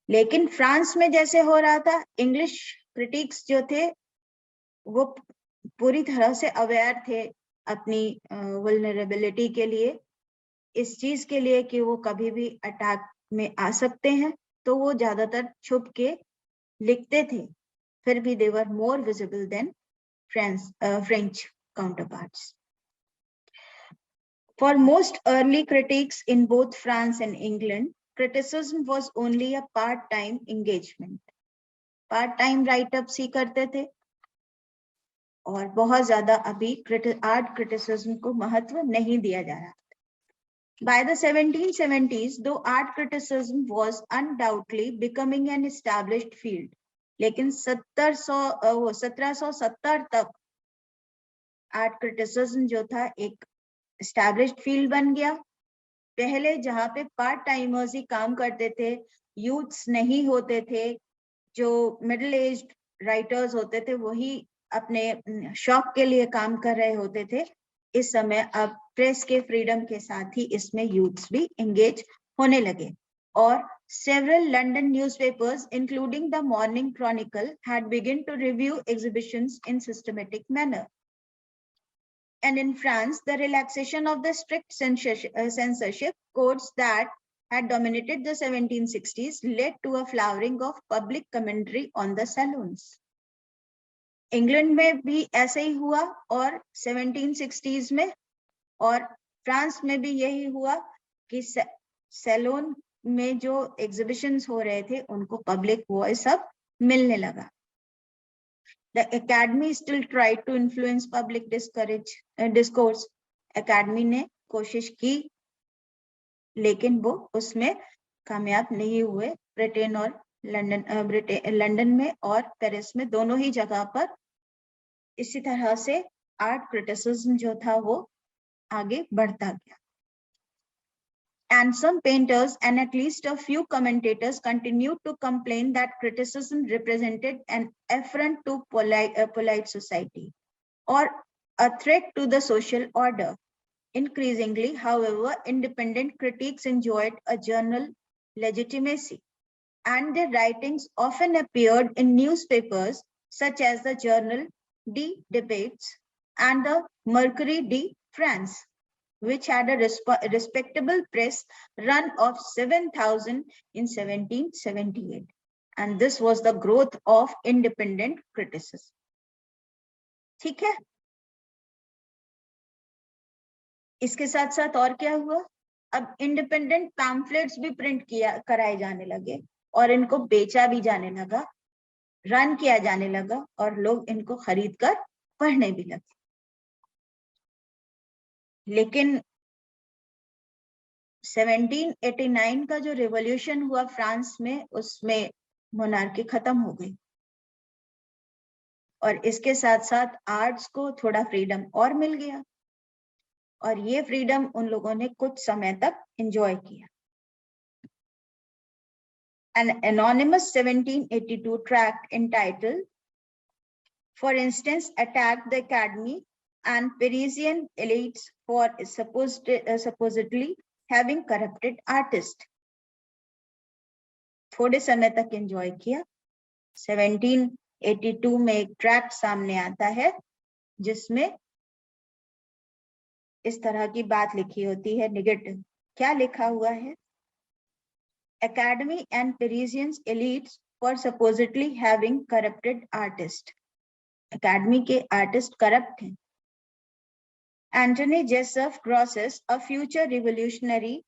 लेकिन फ्रांस में जैसे हो रहा था, इंग्लिश क्रिटिक्स जो थे वो पूरी तरह से अवेयर थे अपनी वल्नरेबिलिटी के लिए, इस चीज के लिए कि वो कभी भी अटैक में आ सकते हैं, तो वो ज्यादातर छुप के लिखते थे। फिर भी they were more visible than French counterparts. For most early critics in both France and England, criticism was only a part-time engagement. Part-time write-ups ही करते थे, और बहुत ज्यादा अभी आर्ट क्रिटिसिज्म को महत्व नहीं दिया जा रहा। By the 1770s, though art criticism was undoubtedly becoming an established field, लेकिन 1770 तक आर्ट क्रिटिसिज्म जो था एक एस्टैब्लिश्ड फील्ड बन गया। पहले जहाँ पे पार्ट टाइमर्स ही काम करते थे, यूथ्स नहीं होते थे, जो मिडिल एज्ड राइटर्स होते थे वही अपने शौक के लिए काम कर रहे होते थे, इस समय अब प्रेस के फ्रीडम के साथ ही इसमें यूथ्स भी एंगेज होने लगे। और several London newspapers, including the Morning Chronicle, had begun to review exhibitions in systematic manner. And in France, the relaxation of the strict censorship codes that had dominated the 1760s led to a flowering of public commentary on the salons. England में भी ऐसे ही हुआ, और 1760s में और France में भी यही हुआ कि सैलून में जो एग्जीबिशंस हो रहे थे उनको पब्लिक वॉइस अब मिलने लगा। The Academy still tried to influence public discourse. Academy ने कोशिश की, लेकिन वो उसमें कामयाब नहीं हुए। ब्रिटेन और लंदन में और पेरिस में दोनों ही जगह पर इसी तरह से आर्ट क्रिटिसिज्म जो था वो आगे बढ़ता गया। And some painters and at least a few commentators continued to complain that criticism represented an affront to polite society or a threat to the social order. Increasingly, however, independent critics enjoyed a journal legitimacy, and their writings often appeared in newspapers such as the Journal des Debates and the Mercury de France, which had a respectable press run of 7,000 in 1778. And this was the growth of independent criticism. ठीक है, इसके साथ साथ और क्या हुआ, अब independent pamphlets भी प्रिंट कराए जाने लगे और इनको बेचा भी जाने लगा, रन किया जाने लगा और लोग इनको खरीद कर पढ़ने भी लगे। लेकिन 1789 का जो रिवॉल्यूशन हुआ फ्रांस में, उसमें मोनार्की खत्म हो गई और इसके साथ साथ आर्ट्स को थोड़ा फ्रीडम और मिल गया, और ये फ्रीडम उन लोगों ने कुछ समय तक एंजॉय किया। An anonymous 1782 tract entitled, for instance, attacked the Academy and Parisian elites for supposedly having corrupted artists. थोड़े समय तक एंजॉय किया। 1782 में एक ट्रैक्ट सामने आता है जिसमें इस तरह की बात लिखी होती है, नेगेटिव। क्या लिखा हुआ है? Academy and Parisian elites for supposedly having corrupted artists. Academy के आर्टिस्ट करप्ट हैं। Anthony Joseph Grosses, a future revolutionary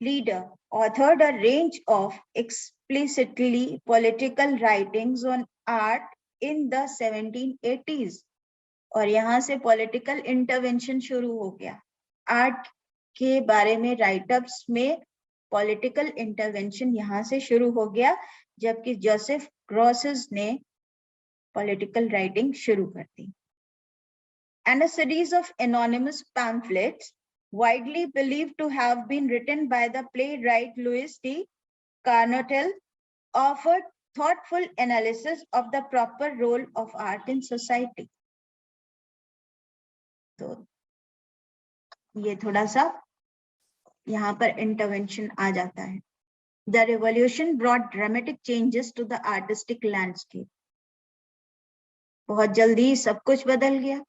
leader, authored a range of explicitly political writings on art in the 1780s. और यहाँ से political intervention शुरू हो गया। Art के बारे में राइटअप्स में पॉलिटिकल इंटरवेंशन यहाँ से शुरू हो गया, जबकि जोसेफ ग्रॉसेस ने पॉलिटिकल राइटिंग शुरू कर दी। And a series of anonymous pamphlets, widely believed to have been written by the playwright Louis D. Carnotel, offered thoughtful analysis of the proper role of art in society. तो ये थोड़ा सा यहाँ पर intervention आ जाता है। The revolution brought dramatic changes to the artistic landscape. बहुत जल्दी सब कुछ बदल गया।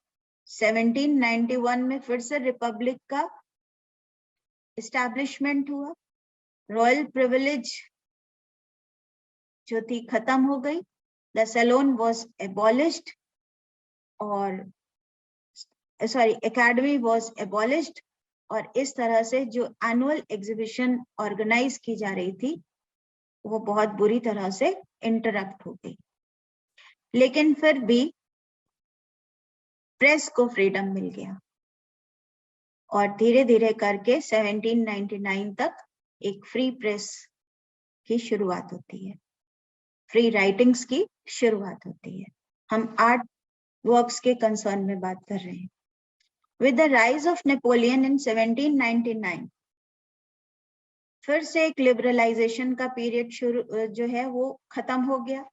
1791 में फिर से रिपब्लिक का एस्टैब्लिशमेंट हुआ। रॉयल प्रिविलेज जो थी खत्म हो गई। द सैलोन वॉज एबॉलिश्ड और एकेडमी वॉज एबॉलिश्ड, और इस तरह से जो एनुअल एग्जीबिशन ऑर्गेनाइज की जा रही थी वो बहुत बुरी तरह से इंटरप्ट हो गई। लेकिन फिर भी प्रेस को फ्रीडम मिल गया और धीरे धीरे करके 1799 तक एक फ्री प्रेस की शुरुआत होती है, फ्री राइटिंग्स की शुरुआत होती है। हम आर्ट वर्क्स के कंसर्न में बात कर रहे हैं। With the rise of Napoleon in 1799, फिर से एक लिबरलाइजेशन का पीरियड शुरू जो है वो खत्म हो गया,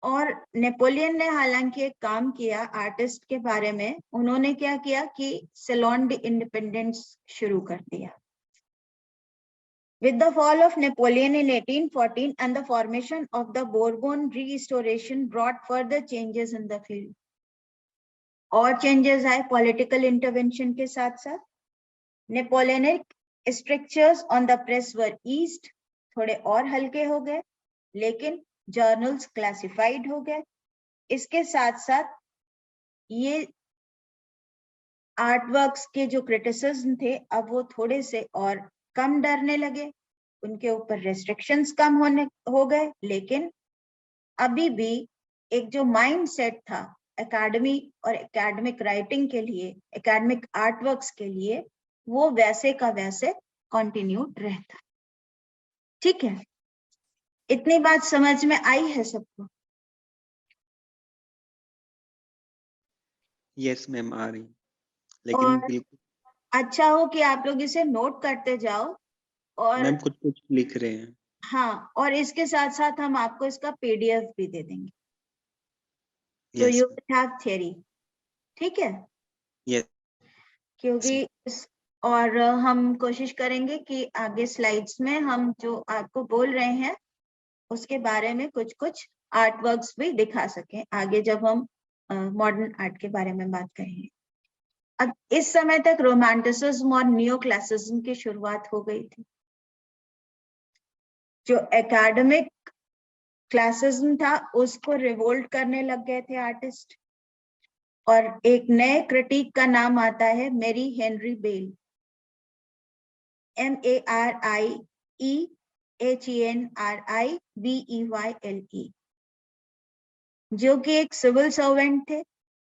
और नेपोलियन ने हालांकि एक काम किया आर्टिस्ट के बारे में। उन्होंने क्या किया कि सैलोन डी इंडिपेंडेंस शुरू कर दिया। With the fall of Napoleon in 1814 and the formation of the Bourbon Restoration brought further changes in the field. और चेंजेस आए पॉलिटिकल इंटरवेंशन के साथ साथ। Napoleonic strictures on the press were eased, थोड़े और हल्के हो गए, लेकिन जर्नल्स क्लासिफाइड हो गए। इसके साथ साथ ये आर्टवर्क्स के जो क्रिटिसिज्म थे अब वो थोड़े से और कम डरने लगे, उनके ऊपर रेस्ट्रिक्शंस कम हो गए। लेकिन अभी भी एक जो माइंड सेट था एकेडमी और एकेडमिक राइटिंग के लिए, एकेडमिक आर्टवर्क्स के लिए, वो वैसे का वैसे कंटिन्यूड रहता। ठीक है, इतनी बात समझ में आई है सबको? यस मैम, आ रही, लेकिन और बिल्कुल अच्छा हो कि आप लोग इसे नोट करते जाओ। और मैम कुछ कुछ लिख रहे हैं। हाँ, और इसके साथ साथ हम आपको इसका पीडीएफ भी दे देंगे, तो यस यू हैव थ्योरी। ठीक है, यस क्योंकि और हम कोशिश करेंगे कि आगे स्लाइड्स में हम जो आपको बोल रहे हैं उसके बारे में कुछ कुछ आर्ट वर्क्स भी दिखा सकें आगे, जब हम मॉडर्न आर्ट के बारे में बात करेंगे। अब इस समय तक रोमांटिसिज्म और नियो क्लासिज्म की शुरुआत हो गई थी। जो एकेडमिक क्लासिज्म था उसको रिवोल्ट करने लग गए थे आर्टिस्ट, और एक नए क्रिटिक का नाम आता है मैरी हेनरी बेल, MARIEHENRIBEYLE, जो कि एक सिविल सर्वेंट थे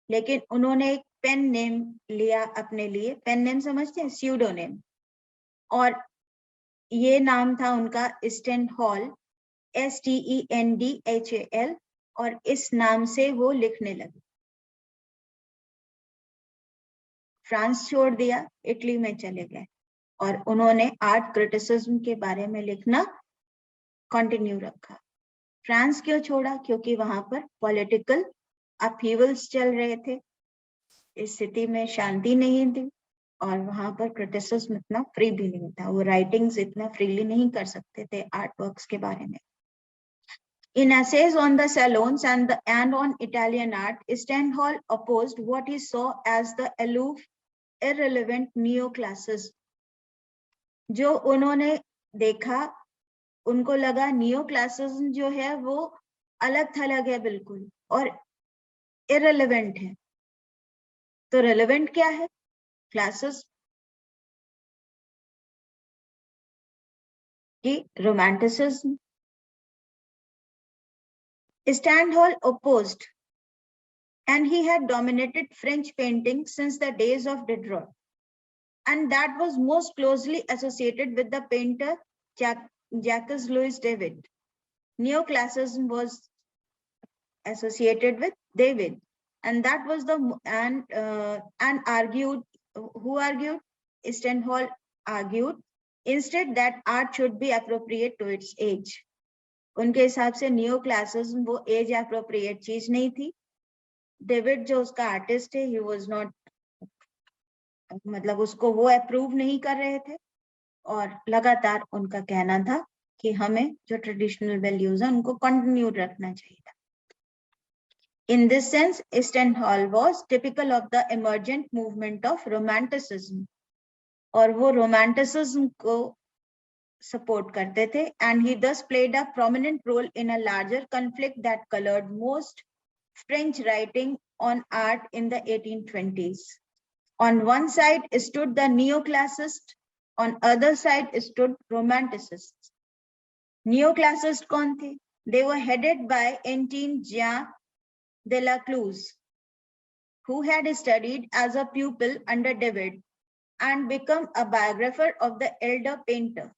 लेकिन उन्होंने एक पेन नेम लिया अपने लिए। पेन नेम समझते हैं, स्यूडोनेम, और ये नाम था उनका स्टेंडहॉल, STENDHAL, और इस नाम से वो लिखने लगे। फ्रांस छोड़ दिया, इटली में चले गए और उन्होंने आर्ट क्रिटिसिज्म के बारे में लिखना कंटिन्यू रखा। फ्रांस क्यों छोड़ा? क्योंकि वहां पर पॉलिटिकल अपहीवल्स चल रहे थे, इस स्थिति में शांति नहीं थी, और वहां पर क्रिटिसिज्म इतना फ्री भी नहीं था, वो राइटिंग्स इतना फ्रीली नहीं कर सकते थे आर्ट वर्क्स के बारे में। In essays on the salons and on Italian art, Stendhal opposed what he saw as the aloof, irrelevant neoclassicism. जो उन्होंने देखा, उनको लगा नियोक्लासिज्म जो है वो अलग थलग है बिल्कुल और इररिलेवेंट है। तो रेलेवेंट क्या है? क्लासेस की romanticism. Stendhal opposed, and he had dominated French painting since the days of Diderot, and that was most closely associated with the painter Jacques Louis David. Neoclassicism was associated with David, and that was the and argued. Who argued? Stendhal argued instead that art should be appropriate to its age. उनके हिसाब से new classicism वो as appropriate चीज नहीं थी। David जो उसका artist है, ही वाज नॉट, मतलब उसको वो अप्रूव नहीं कर रहे थे, और लगातार उनका कहना था कि हमें जो ट्रेडिशनल वैल्यूज हैं उनको कंटिन्यू रखना चाहिए था। In this sense Stendhal was typical of the emergent movement of romanticism, और वो रोमांटिसिज्म को support करते थे, and he thus played a prominent role in a larger conflict that colored most French writing on art in the 1820s. On one side stood the neoclassicists, on other side stood romanticists. Neoclassicists कौन थे? They were headed by Étienne Jean Delacluse, who had studied as a pupil under David and become a biographer of the elder painter.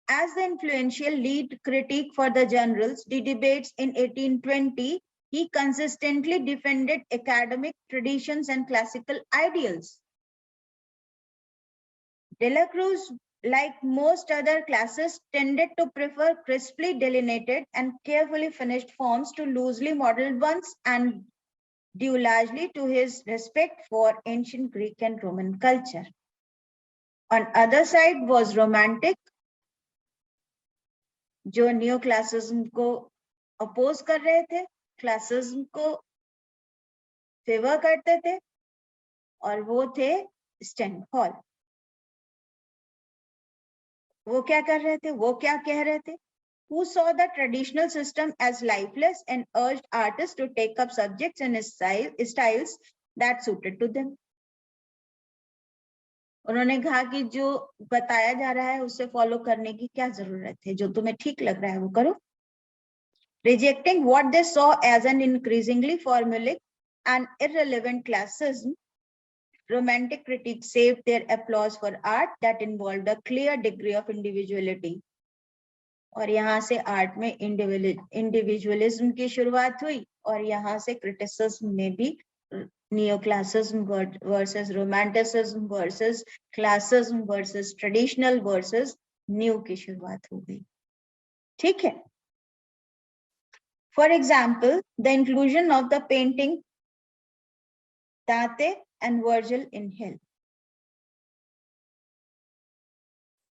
As the influential lead critic for the journals, The Debates in 1820, he consistently defended academic traditions and classical ideals. Delacruz, like most other classics, tended to prefer crisply delineated and carefully finished forms to loosely modeled ones, and due largely to his respect for ancient Greek and Roman culture. On other side was romantic, जो new classicism को oppose कर रहे थे, classicism को favour करते थे, और वो थे स्टेंडहॉल। वो क्या कर रहे थे? वो क्या कह रहे थे? Who saw the traditional system as lifeless and urged artists to take up subjects and styles that suited to them. उन्होंने कहा कि जो बताया जा रहा है उसे फॉलो करने की क्या जरूरत है, जो तुम्हें ठीक लग रहा है वो करो। Rejecting what they saw as an increasingly formulaic and irrelevant classism, romantic critics saved their applause for art that involved a clear degree of individuality. और यहाँ से आर्ट में इंडिविजुअलिज्म की शुरुआत हुई, और यहाँ से क्रिटिसिज्म में भी neoclassicism versus romanticism versus classism versus traditional versus new की शुरुआत हो गई। ठीक है। For example, the inclusion of the painting Dante and Virgil in Hell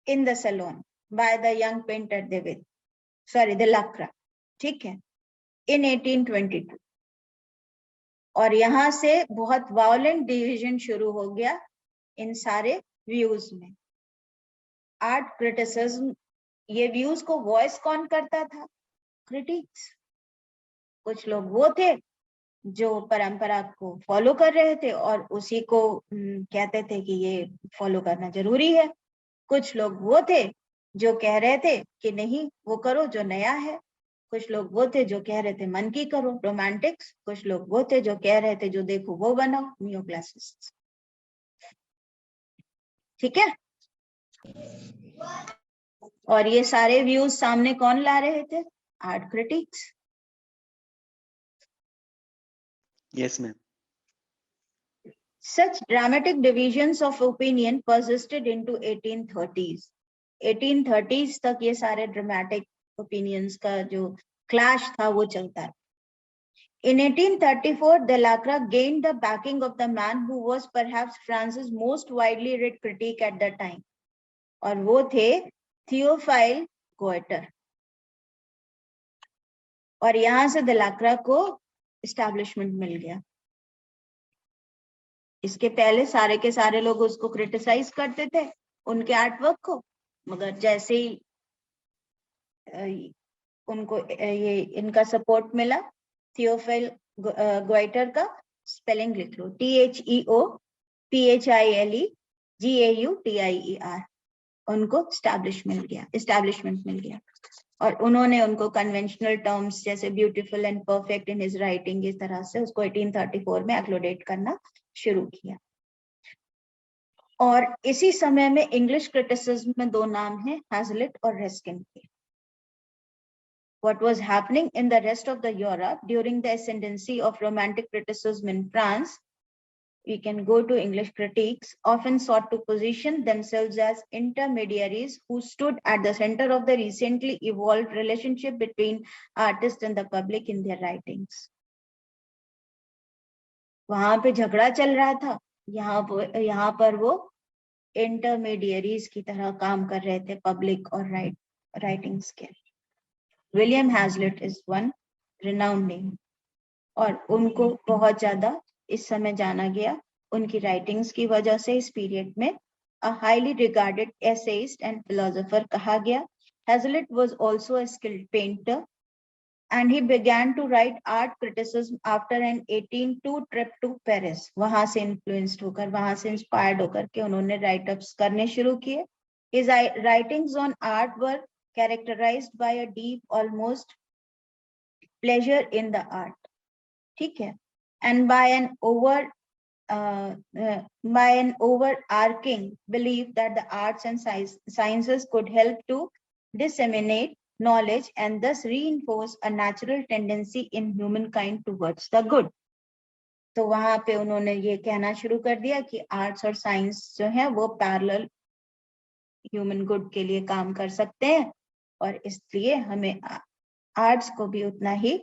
in the Salon by the young painter Delacroix, ठीक है, in 1822। और यहाँ से बहुत वायलेंट डिवीजन शुरू हो गया इन सारे व्यूज में। आर्ट क्रिटिसिज्म, ये व्यूज को वॉइस कौन करता था? क्रिटिक्स। कुछ लोग वो थे जो परंपरा को फॉलो कर रहे थे और उसी को कहते थे कि ये फॉलो करना जरूरी है। कुछ लोग वो थे जो कह रहे थे कि नहीं, वो करो जो नया है। कुछ लोग वो थे जो कह रहे थे मन की करो, रोमांटिक्स। कुछ लोग वो थे जो कह रहे थे जो देखो वो बनाओ, न्यू क्लासिसिस्ट। ठीक है। और ये सारे व्यूज सामने कौन ला रहे थे? Art critics. Yes, ma'am. Such dramatic divisions of opinion persisted into 1830s. 1830s तक ये सारे dramatic opinions का जो clash था वो चलता है। In 1834, Delacroix gained the backing of the man who was perhaps France's most widely read critic at the time, और वो थे थियोफाइल गोइटर। और यहां से Delacroix को एस्टैब्लिशमेंट मिल गया। इसके पहले सारे के सारे लोग उसको क्रिटिसाइज करते थे, उनके आर्टवर्क को, मगर जैसे ही उनको ये इनका सपोर्ट मिला, थियोफाइल गोइटर का स्पेलिंग लिख लो, THEOPHILEGAUTIER, उनको एस्टैब्लिशमेंट मिल गया। और उन्होंने उनको कन्वेंशनल टर्म्स जैसे beautiful and perfect in his writing, इस तरह से उसको 1834 में एक्लोडेट करना शुरू किया। और इसी समय में इंग्लिश क्रिटिसिज्म में दो नाम हैं, हैजलिट और रस्किन के। What was happening in the rest of the Europe during the ascendancy of romantic criticism in France, we can go to English critics, often sought to position themselves as intermediaries who stood at the center of the recently evolved relationship between artists and the public in their writings. वहां पे झगड़ा चल रहा था, यहाँ पर वो intermediaries की तरह काम कर रहे थे पब्लिक और राइटिंग्स के। William Hazlitt is one renowned name, और उनको बहुत ज्यादा इस समय जाना गया उनकी राइटिंग्स की वजह से। इस पीरियड में a highly regarded essayist and philosopher कहा गया। Hazlitt was also a skilled painter, and he began to write art criticism after an 1802 trip to Paris. वहां से influenced होकर, वहां से inspired होकर के उन्होंने write-ups करने शुरू किए। His writings on art were characterized by a deep, almost pleasure in the art, ठीक है, and by an overarching belief that the arts and sciences could help to disseminate knowledge and thus reinforce a natural tendency in humankind towards the good. तो वहां पे उन्होंने ये कहना शुरू कर दिया कि आर्ट्स और साइंस जो है वो पैरेलल ह्यूमन गुड के लिए काम कर सकते हैं, और इसलिए हमें आर्ट्स को भी उतना ही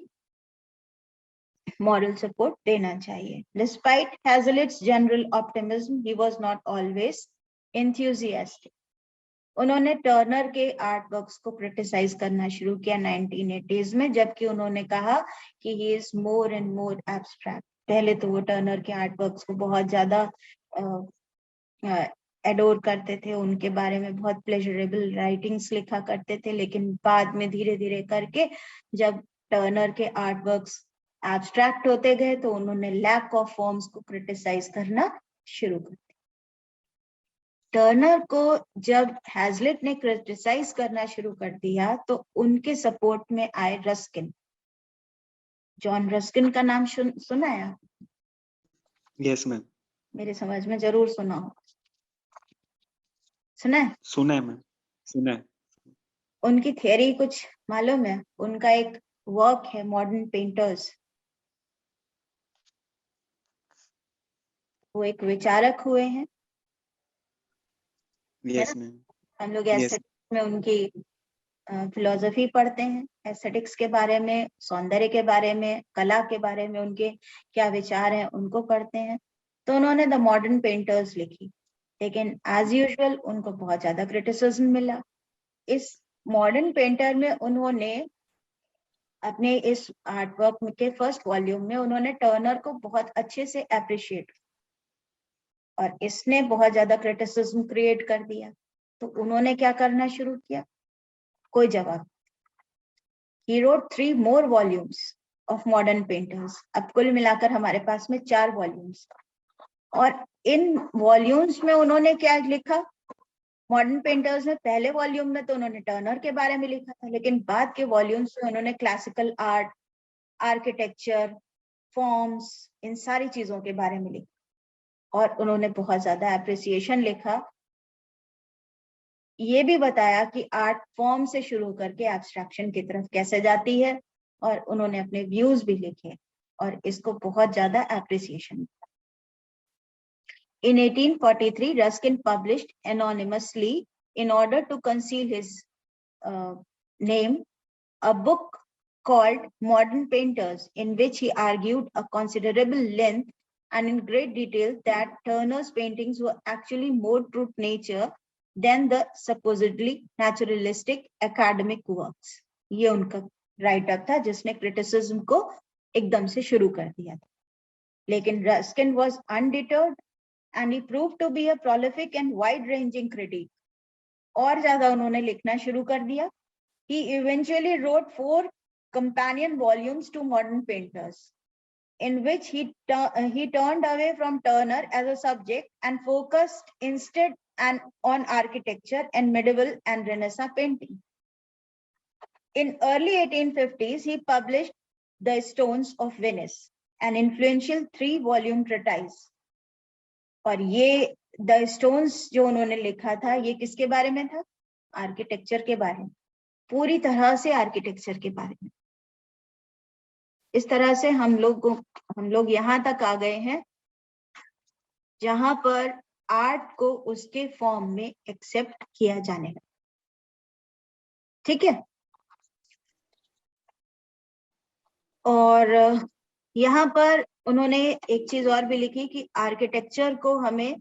moral support देना चाहिए। Despite Hazlitt's general optimism, he was not always enthusiastic. उन्होंने टर्नर के आर्ट वर्क्स को क्रिटिसाइज करना शुरू किया 1980s में, जबकि उन्होंने कहा कि he is more and more abstract. पहले तो वो टर्नर के आर्ट वर्क्स को बहुत ज्यादा एडोर करते थे, उनके बारे में बहुत प्लेजरेबल राइटिंग्स लिखा करते थे, लेकिन बाद में धीरे धीरे करके जब टर्नर के आर्ट वर्क्स एब्स्ट्रैक्ट होते गए तो उन्होंने लैक ऑफ फॉर्म्स को क्रिटिसाइज करना शुरू कर दिया। टर्नर को जब हैजलिट ने क्रिटिसाइज करना शुरू कर दिया तो उनके सपोर्ट में आए रस्किन। जॉन रस्किन का नाम सुना है आप? Yes ma'am. मेरे समझ में जरूर सुना हो। सुना है? सुना है मैम, सुना है। उनकी थियरी कुछ मालूम है? उनका एक वर्क है मॉडर्न पेंटर्स, वो एक विचारक हुए हैं। Yes ma'am. हम लोग एस्थेटिक्स में उनकी फिलोसफी पढ़ते हैं, एस्थेटिक्स के बारे में, सौंदर्य के बारे में, कला के बारे में उनके क्या विचार हैं उनको पढ़ते हैं। तो उन्होंने द मॉडर्न पेंटर्स लिखी, लेकिन एज यूजुअल उनको बहुत ज्यादा क्रिटिसिज्म मिला। इस मॉडर्न पेंटर में उन्होंने अपने इस आर्टवर्क के फर्स्ट वॉल्यूम में उन्होंने टर्नर को बहुत अच्छे से अप्रिशिएट, और इसने बहुत ज्यादा क्रिटिसिज्म क्रिएट कर दिया। तो उन्होंने क्या करना शुरू किया? कोई जवाब। He wrote 3 more volumes of modern painters. अब कुल मिलाकर हमारे पास में 4 वॉल्यूम्स, और इन वॉल्यूम्स में उन्होंने क्या लिखा? मॉडर्न पेंटर्स में पहले वॉल्यूम में तो उन्होंने टर्नर के बारे में लिखा था, लेकिन बाद के वॉल्यूम्स में उन्होंने क्लासिकल आर्ट, आर्किटेक्चर, फॉर्म्स, इन सारी चीजों के बारे में लिखा और उन्होंने बहुत ज्यादा एप्रिसिएशन लिखा। ये भी बताया कि आर्ट फॉर्म से शुरू करके एब्स्ट्रैक्शन की तरफ कैसे जाती है, और उन्होंने अपने व्यूज भी लिखे और इसको बहुत ज्यादा appreciation. In 1843, Ruskin published anonymously in order to conceal his name a book called Modern Painters, in which he argued a considerable length and in great detail that Turner's paintings were actually more true to nature than the supposedly naturalistic academic works. ये उनका right up था जिसने criticism को एकदम से शुरू कर दिया था। लेकिन Ruskin was undeterred and he proved to be a prolific and wide-ranging critic. और ज्यादा उन्होंने लिखना शुरू कर दिया। He eventually wrote 4 companion volumes to Modern Painters, in which he turned away from Turner as a subject and focused instead on architecture and medieval and Renaissance painting. In early 1850s, he published The Stones of Venice, an influential 3-volume treatise. और ये the stones जो उन्होंने लिखा था, ये किसके बारे में था? आर्किटेक्चर के बारे में, पूरी तरह से आर्किटेक्चर के बारे में। इस तरह से हम लोग यहाँ तक आ गए हैं जहां पर आर्ट को उसके फॉर्म में एक्सेप्ट किया जाने लगा। ठीक है, और यहाँ पर उन्होंने एक चीज और भी लिखी कि आर्किटेक्चर को हमें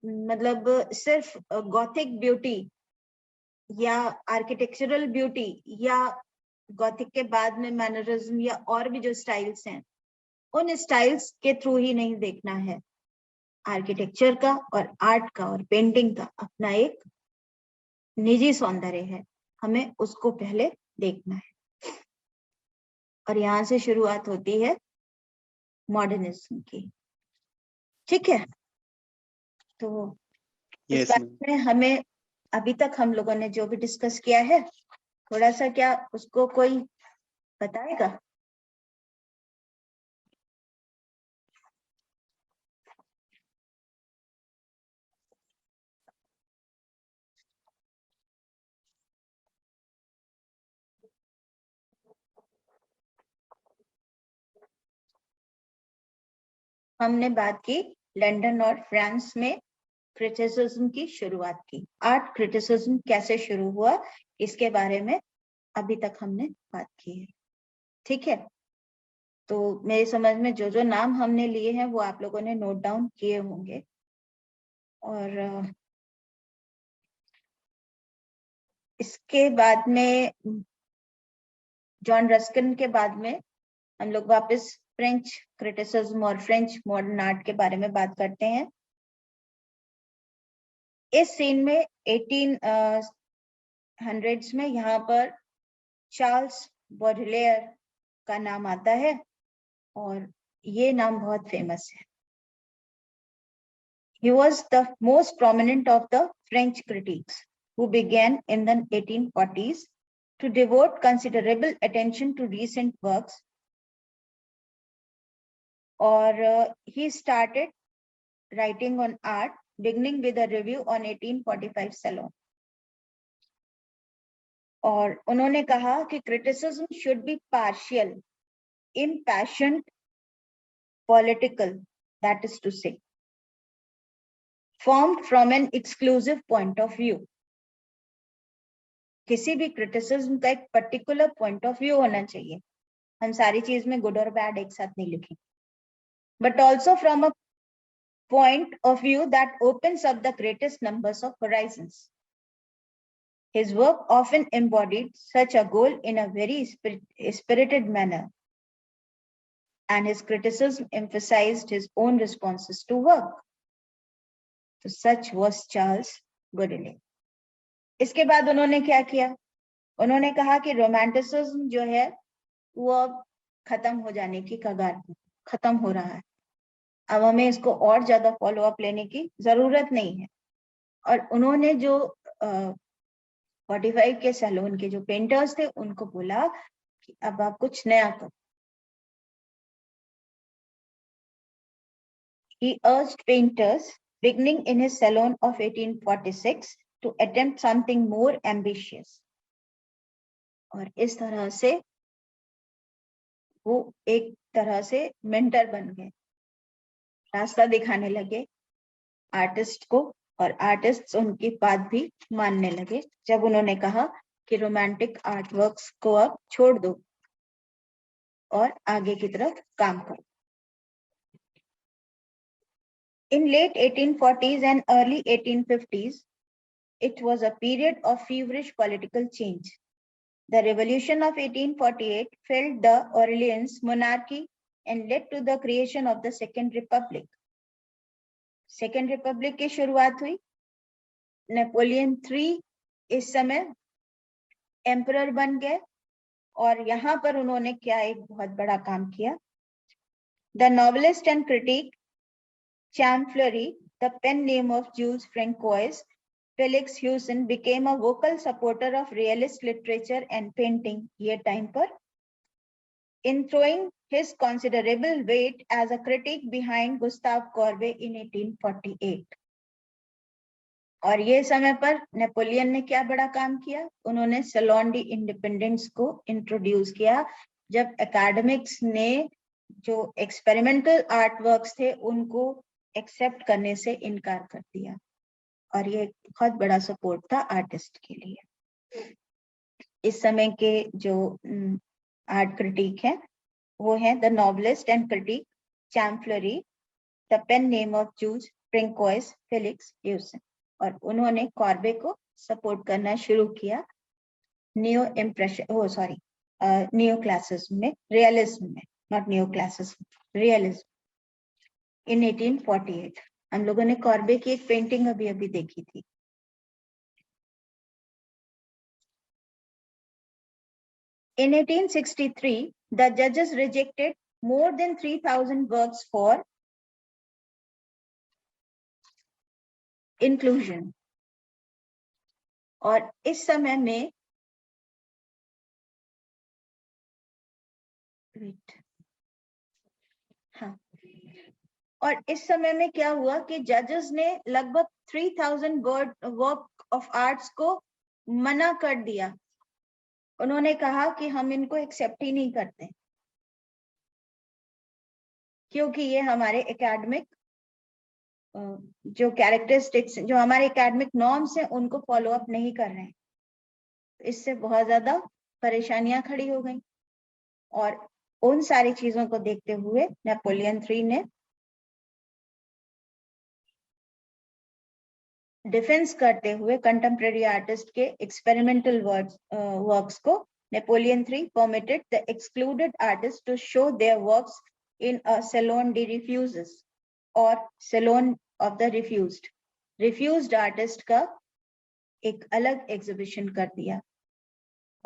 मतलब सिर्फ गॉथिक ब्यूटी या आर्किटेक्चरल ब्यूटी या गॉथिक के बाद में मैनरिज्म या और भी जो स्टाइल्स हैं, उन स्टाइल्स के थ्रू ही नहीं देखना है। आर्किटेक्चर का और आर्ट का और पेंटिंग का अपना एक निजी सौंदर्य है, हमें उसको पहले देखना है। और यहाँ से शुरुआत होती है मॉडर्निज्म की। ठीक है, तो इस बारे में हमें अभी तक हम लोगों ने जो भी डिस्कस किया है, थोड़ा सा क्या उसको कोई बताएगा? हमने बात की लंदन और फ्रांस में क्रिटिसिज्म की शुरुआत की। आर्ट क्रिटिसिज्म कैसे शुरू हुआ, इसके बारे में अभी तक हमने बात की है। ठीक है, तो मेरी समझ में जो जो नाम हमने लिए हैं वो आप लोगों ने नोट डाउन किए होंगे। और इसके बाद में जॉन रस्किन के बाद में हम लोग वापस फ्रेंच क्रिटिसिज्म और फ्रेंच मॉडर्न आर्ट के बारे में बात करते हैं। इस सीन में 1800s में यहाँ पर चार्ल्स बॉडलेयर का नाम आता है और ये नाम बहुत फेमस है। He was the most prominent of the French critics who began in the 1840s to devote considerable attention to recent works, or he started writing on art beginning with a review on 1845 Salon. और उन्होंने कहा कि criticism should be partial, impassioned, political, that is to say, formed from an exclusive point of view. किसी भी criticism का एक particular point of view होना चाहिए। हम सारी चीज में गुड और बैड एक साथ नहीं लिखेंगे, but also from a point of view that opens up the greatest numbers of Horizons. His work often embodied such a goal in a very spirited manner, and his criticism emphasized his own responses to work. So such was Charles Baudelaire. इसके बाद उन्होंने क्या किया? उन्होंने कहा कि romanticism जो है वो अब खत्म हो जाने की कगार पर, खत्म हो रहा है। अब हमें इसको और ज्यादा फॉलो अप लेने की जरूरत नहीं है। और उन्होंने जो 45 के सैलून के जो पेंटर्स थे उनको बोला कि अब आप कुछ नया करो. He urged painters beginning in his salon of 1846 to attempt something more ambitious. और इस तरह से वो एक तरह से मेंटर बन गए, रास्ता दिखाने लगे आर्टिस्ट को, और आर्टिस्ट उनकी बात भी मानने लगे जब उन्होंने कहा कि रोमांटिक आर्ट वर्क्स को अब छोड़ दो और आगे की तरफ काम करो. In late 1840s and early 1850s, it was a period of feverish political change. The revolution of 1848 felled the Orleans monarchy and led to the creation of the Second Republic. Second Republic की शुरुआत हुई. Napoleon III इस समय emperor बन गए और यहाँ पर उन्होंने क्या एक बहुत बड़ा काम किया. The novelist and critic Champfleury, the pen name of Jules Francois Felix Hewson, became a vocal supporter of realist literature and painting ये time पर, in throwing his considerable weight as a critic behind Gustave Courbet in 1848. और ये समय पर Napoleon ने क्या बड़ा काम किया, उन्होंने सैलून डी इंडिपेंडेंस को इंट्रोड्यूस किया, जब एकेडमिक्स ने जो एक्सपेरिमेंटल आर्ट वर्क्स थे उनको एक्सेप्ट करने से इनकार कर दिया. और ये बहुत बड़ा सपोर्ट था आर्टिस्ट के लिए. इस समय के जो आर्ट क्रिटिक है वो है the novelist and critic Champfleury, the pen name of Jules Francois Felix Husson. और उन्होंने कॉर्बे को सपोर्ट करना शुरू किया नियो इम्प्रेशन नियो क्लासिज्म में, रियलिज्म में, not neo classicism, realism, in 1848. हम लोगों ने कॉर्बे की एक पेंटिंग अभी अभी देखी थी. In 1863, the judges rejected more than 3,000 works for inclusion. और इस समय में और इस समय में क्या हुआ कि जजेस ने लगभग 3,000 वर्क ऑफ आर्ट्स को मना कर दिया. उन्होंने कहा कि हम इनको एक्सेप्ट ही नहीं करते क्योंकि ये हमारे एकेडमिक जो कैरेक्टरिस्टिक्स, जो हमारे एकेडमिक नॉर्म्स हैं उनको फॉलो अप नहीं कर रहे हैं. इससे बहुत ज्यादा परेशानियां खड़ी हो गई. और उन सारी चीजों को देखते हुए नेपोलियन III ने डिफेंस करते हुए कंटेम्परेरी आर्टिस्ट के एक्सपेरिमेंटल वर्क्स को, Napoleon III permitted the excluded artists to show their works in a salon de refuses or salon of the refused. refused artist का एक अलग एग्जीबिशन कर दिया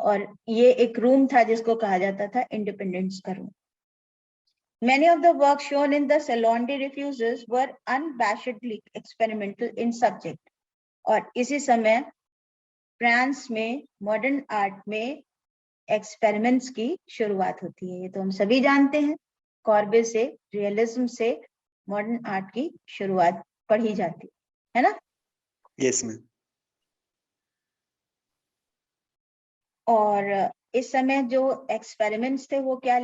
और ये एक रूम था जिसको कहा जाता था इंडिपेंडेंस का room. Many of the works shown in the Salon de Refuses were unabashedly experimental in subject. और इसी समय फ्रांस में मॉडर्न आर्ट में एक्सपेरिमेंट्स की शुरुआत होती है. ये तो हम सभी जानते हैं, कॉर्बे से, रियलिज्म से मॉडर्न आर्ट की शुरुआत पढ़ी जाती है ना. Yes ma'am. और इस समय जो एक्सपेरिमेंट्स थे वो क्या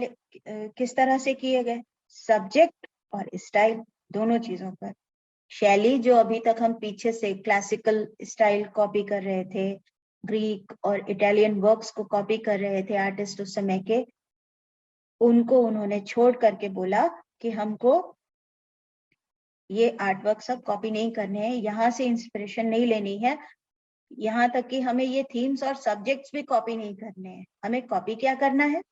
किस तरह से किए गए, सब्जेक्ट और स्टाइल दोनों चीजों पर. शैली जो अभी तक हम पीछे से क्लासिकल स्टाइल कॉपी कर रहे थे, ग्रीक और इटालियन वर्क्स को कॉपी कर रहे थे आर्टिस्ट उस समय के, उनको उन्होंने छोड़ करके बोला कि हमको ये आर्ट वर्क सब कॉपी नहीं करने हैं, यहाँ से इंस्पिरेशन नहीं लेनी है, यहाँ तक कि हमें ये थीम्स और सब्जेक्ट्स भी कॉपी नहीं करने हैं. हमें कॉपी क्या करना है,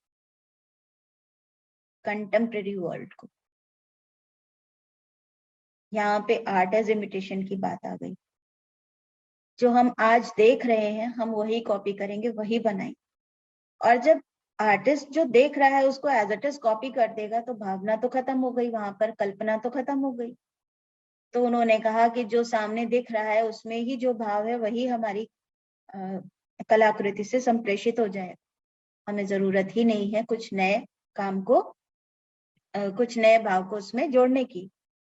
कंटेम्परेरी वर्ल्ड को. यहाँ पे आर्ट एज इमिटेशन की बात आ गई. जो हम आज देख रहे हैं हम वही कॉपी करेंगे, वही बनाएंगे. और जब आर्टिस्ट जो देख रहा है उसको एज इट इज कॉपी कर देगा तो भावना तो खत्म हो गई, वहां पर कल्पना तो खत्म हो गई. तो उन्होंने कहा कि जो सामने दिख रहा है उसमें ही जो भाव है वही हमारी कलाकृति से संप्रेषित हो जाए, हमें जरूरत ही नहीं है कुछ नए काम को कुछ नए भाव को उसमें जोड़ने की।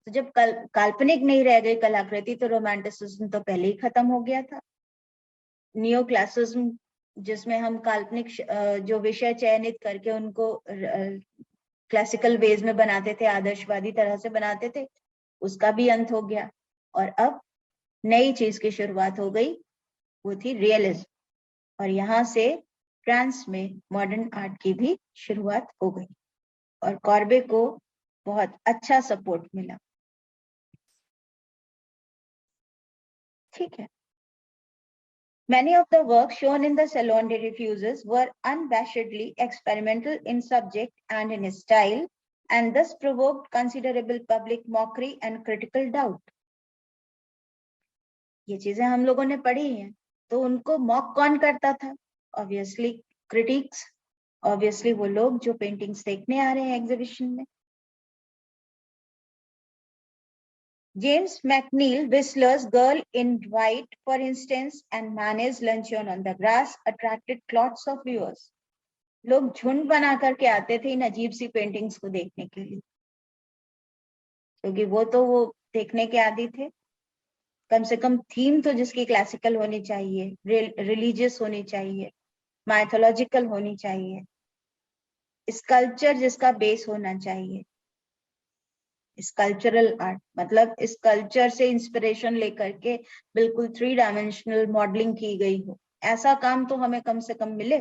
तो जब काल्पनिक नहीं रह गई कलाकृति तो रोमांटिसिज्म तो पहले ही खत्म हो गया था। नियो क्लासिज्म जिसमें हम काल्पनिक जो विषय चयनित करके उनको क्लासिकल वेज में बनाते थे, आदर्शवादी तरह से बनाते थे, उसका भी अंत हो गया और अब नई चीज की शुरुआत हो गई, वो थी रियलिज्म। और यहाँ से फ्रांस में मॉडर्न आर्ट की भी शुरुआत हो गई और कॉर्बे को बहुत अच्छा सपोर्ट मिला। ठीक है। Many of the works shown in the Salon de Refuses were unabashedly experimental in subject and in style, and thus provoked considerable public mockery and critical doubt. ये चीजें हम लोगों ने पढ़ी हैं, तो उनको मॉक कौन करता था? Obviously critics, obviously वो लोग जो पेंटिंग्स देखने आ रहे हैं एग्जीबिशन में। James McNeill Whistler's Girl in White, for instance, and Manet's Luncheon on the Grass attracted lots of viewers. लोग झुंड बना करके आते थे इन अजीब सी पेंटिंग्स को देखने के लिए, क्योंकि वो देखने के आदी थे। कम से कम थीम तो जिसकी क्लासिकल होनी चाहिए, रिलीजियस होनी चाहिए, माइथोलॉजिकल होनी चाहिए, स्कल्पचर जिसका बेस होना चाहिए। स्कल्पचरल आर्ट मतलब स्कल्पचर से इंस्पिरेशन लेकर के बिल्कुल 3 डायमेंशनल मॉडलिंग की गई हो, ऐसा काम तो हमें कम से कम मिले।